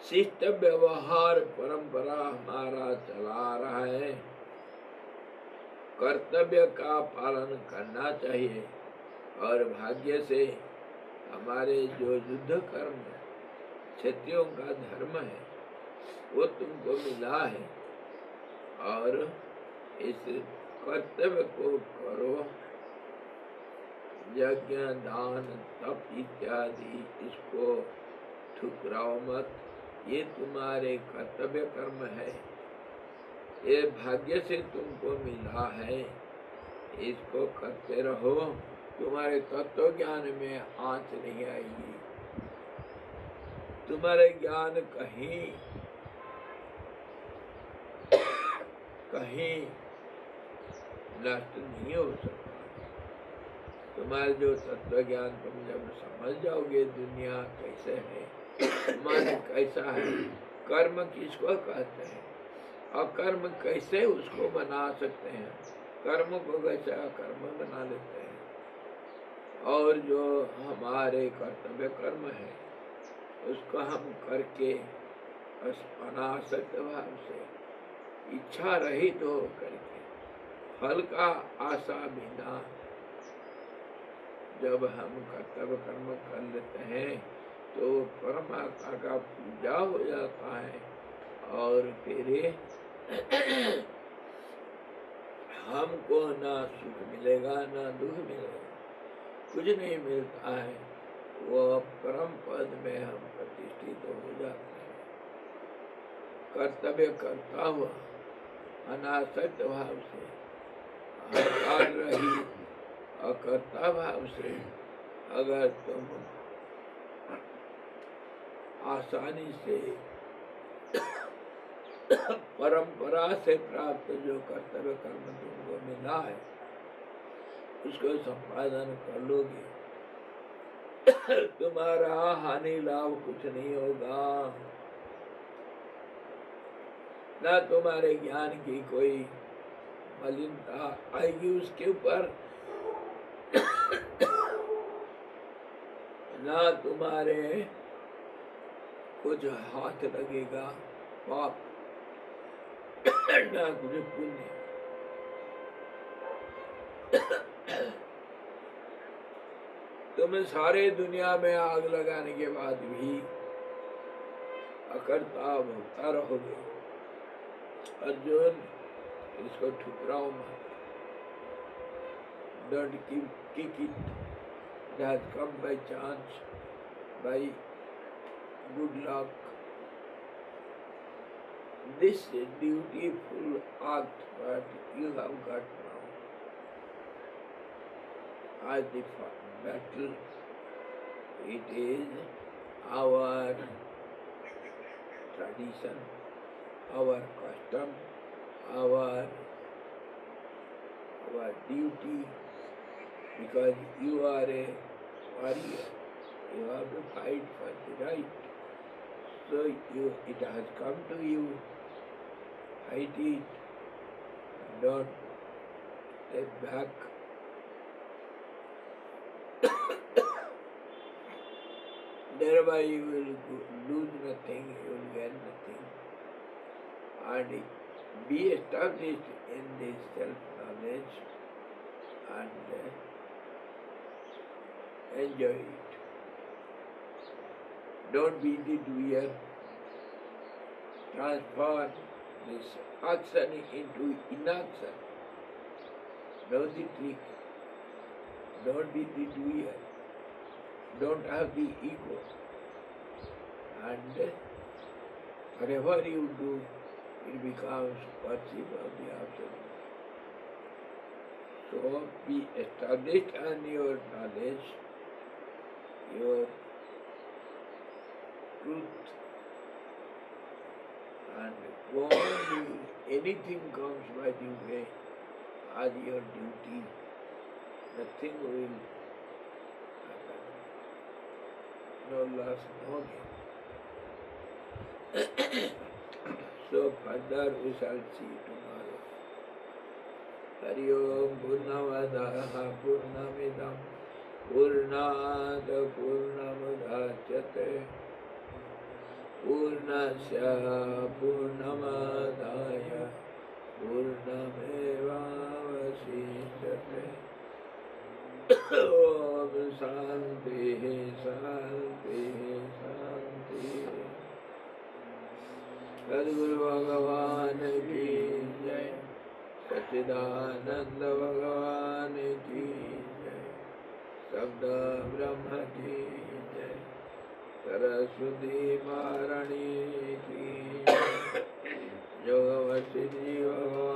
शिष्ट व्यवहार परंपरा हमारा चला रहा है। कर्तव्य का पालन करना चाहिए और भाग्य से हमारे जो युद्ध कर्म क्षत्रियों का धर्म है वो तुमको मिला है, और इस कर्तव्य को करो। यज्ञ दान तप इत्यादि इसको ठुकराओ मत, ये तुम्हारे कर्तव्य कर्म है, ये भाग्य से तुमको मिला है, इसको करते रहो। तुम्हारे तत्व ज्ञान में आंच नहीं आएगी, तुम्हारे ज्ञान कहीं नष्ट नहीं हो सकता। तुम्हारे जो तत्व ज्ञान तुम जब समझ जाओगे, दुनिया कैसे है, मन कैसा है, कर्म किसको कहते हैं और कर्म कैसे उसको बना सकते हैं, कर्म को कैसे कर्म बना लेते हैं। और जो हमारे कर्तव्य कर्म है उसको हम करके अनासक्त भाव से, इच्छा रहित हो करके, फल का आशा बिना जब हम कर्तव्य कर्म कर लेते हैं तो परमात्मा का पूजा हो जाता है और फिर हमको ना सुख मिलेगा ना दुख मिलेगा, कुछ नहीं मिलता है। वह परम पद में हम प्रतिष्ठित हो जाते हैं। कर्तव्य करता हुआ अनासक्त भाव से, अहंकार रहित अकर्ता भाव से अगर तुम आसानी से परंपरा से प्राप्त जो कर्तव्य कर्म तुमको मिला है उसको संपादन कर लोगे, तुम्हारा हानि लाभ कुछ नहीं होगा, ना तुम्हारे ज्ञान की कोई मलिनता आएगी उसके ऊपर, ना तुम्हारे कुछ हाथ लगेगा पाप, ना कुछ पुण्य। तुम सारे दुनिया में आग लगाने के बाद भी अकर्ता भोगता रहोगे। अर्जुन, इसको ठुकराओ मत, don't kick it, it has come by chance, by good luck. This dutiful act that you have got now as the battle, it is our tradition, our custom, our duty, because you are a warrior, you have to fight for the right. So it has come to you, fight it, don't step back. Thereby you will lose nothing, you will gain nothing. And be established in this self-knowledge and enjoy it. Don't be the doer. Transform this action into inaction. Know the trick. Don't be the doer. Don't have the ego. And whatever you do, it becomes worship of the Absolute. So be established on your knowledge, your truth, and go on. Anything comes by the way as your duty, nothing will happen. No loss, no gain. So further we shall see tomorrow. Hari Om Purnamadaha Purnamidam Purnat Purnamudachyate Purnasya Purnamadaya Purnameva Vasishyate. Om Shanti Shanti Shanti. सद्गुरु भगवान की जय, सच्चिदानंद भगवान की जय, शब्द ब्रह्म की जय, सरस्वती महारानी की जय, योग वशिष्ठ भगवान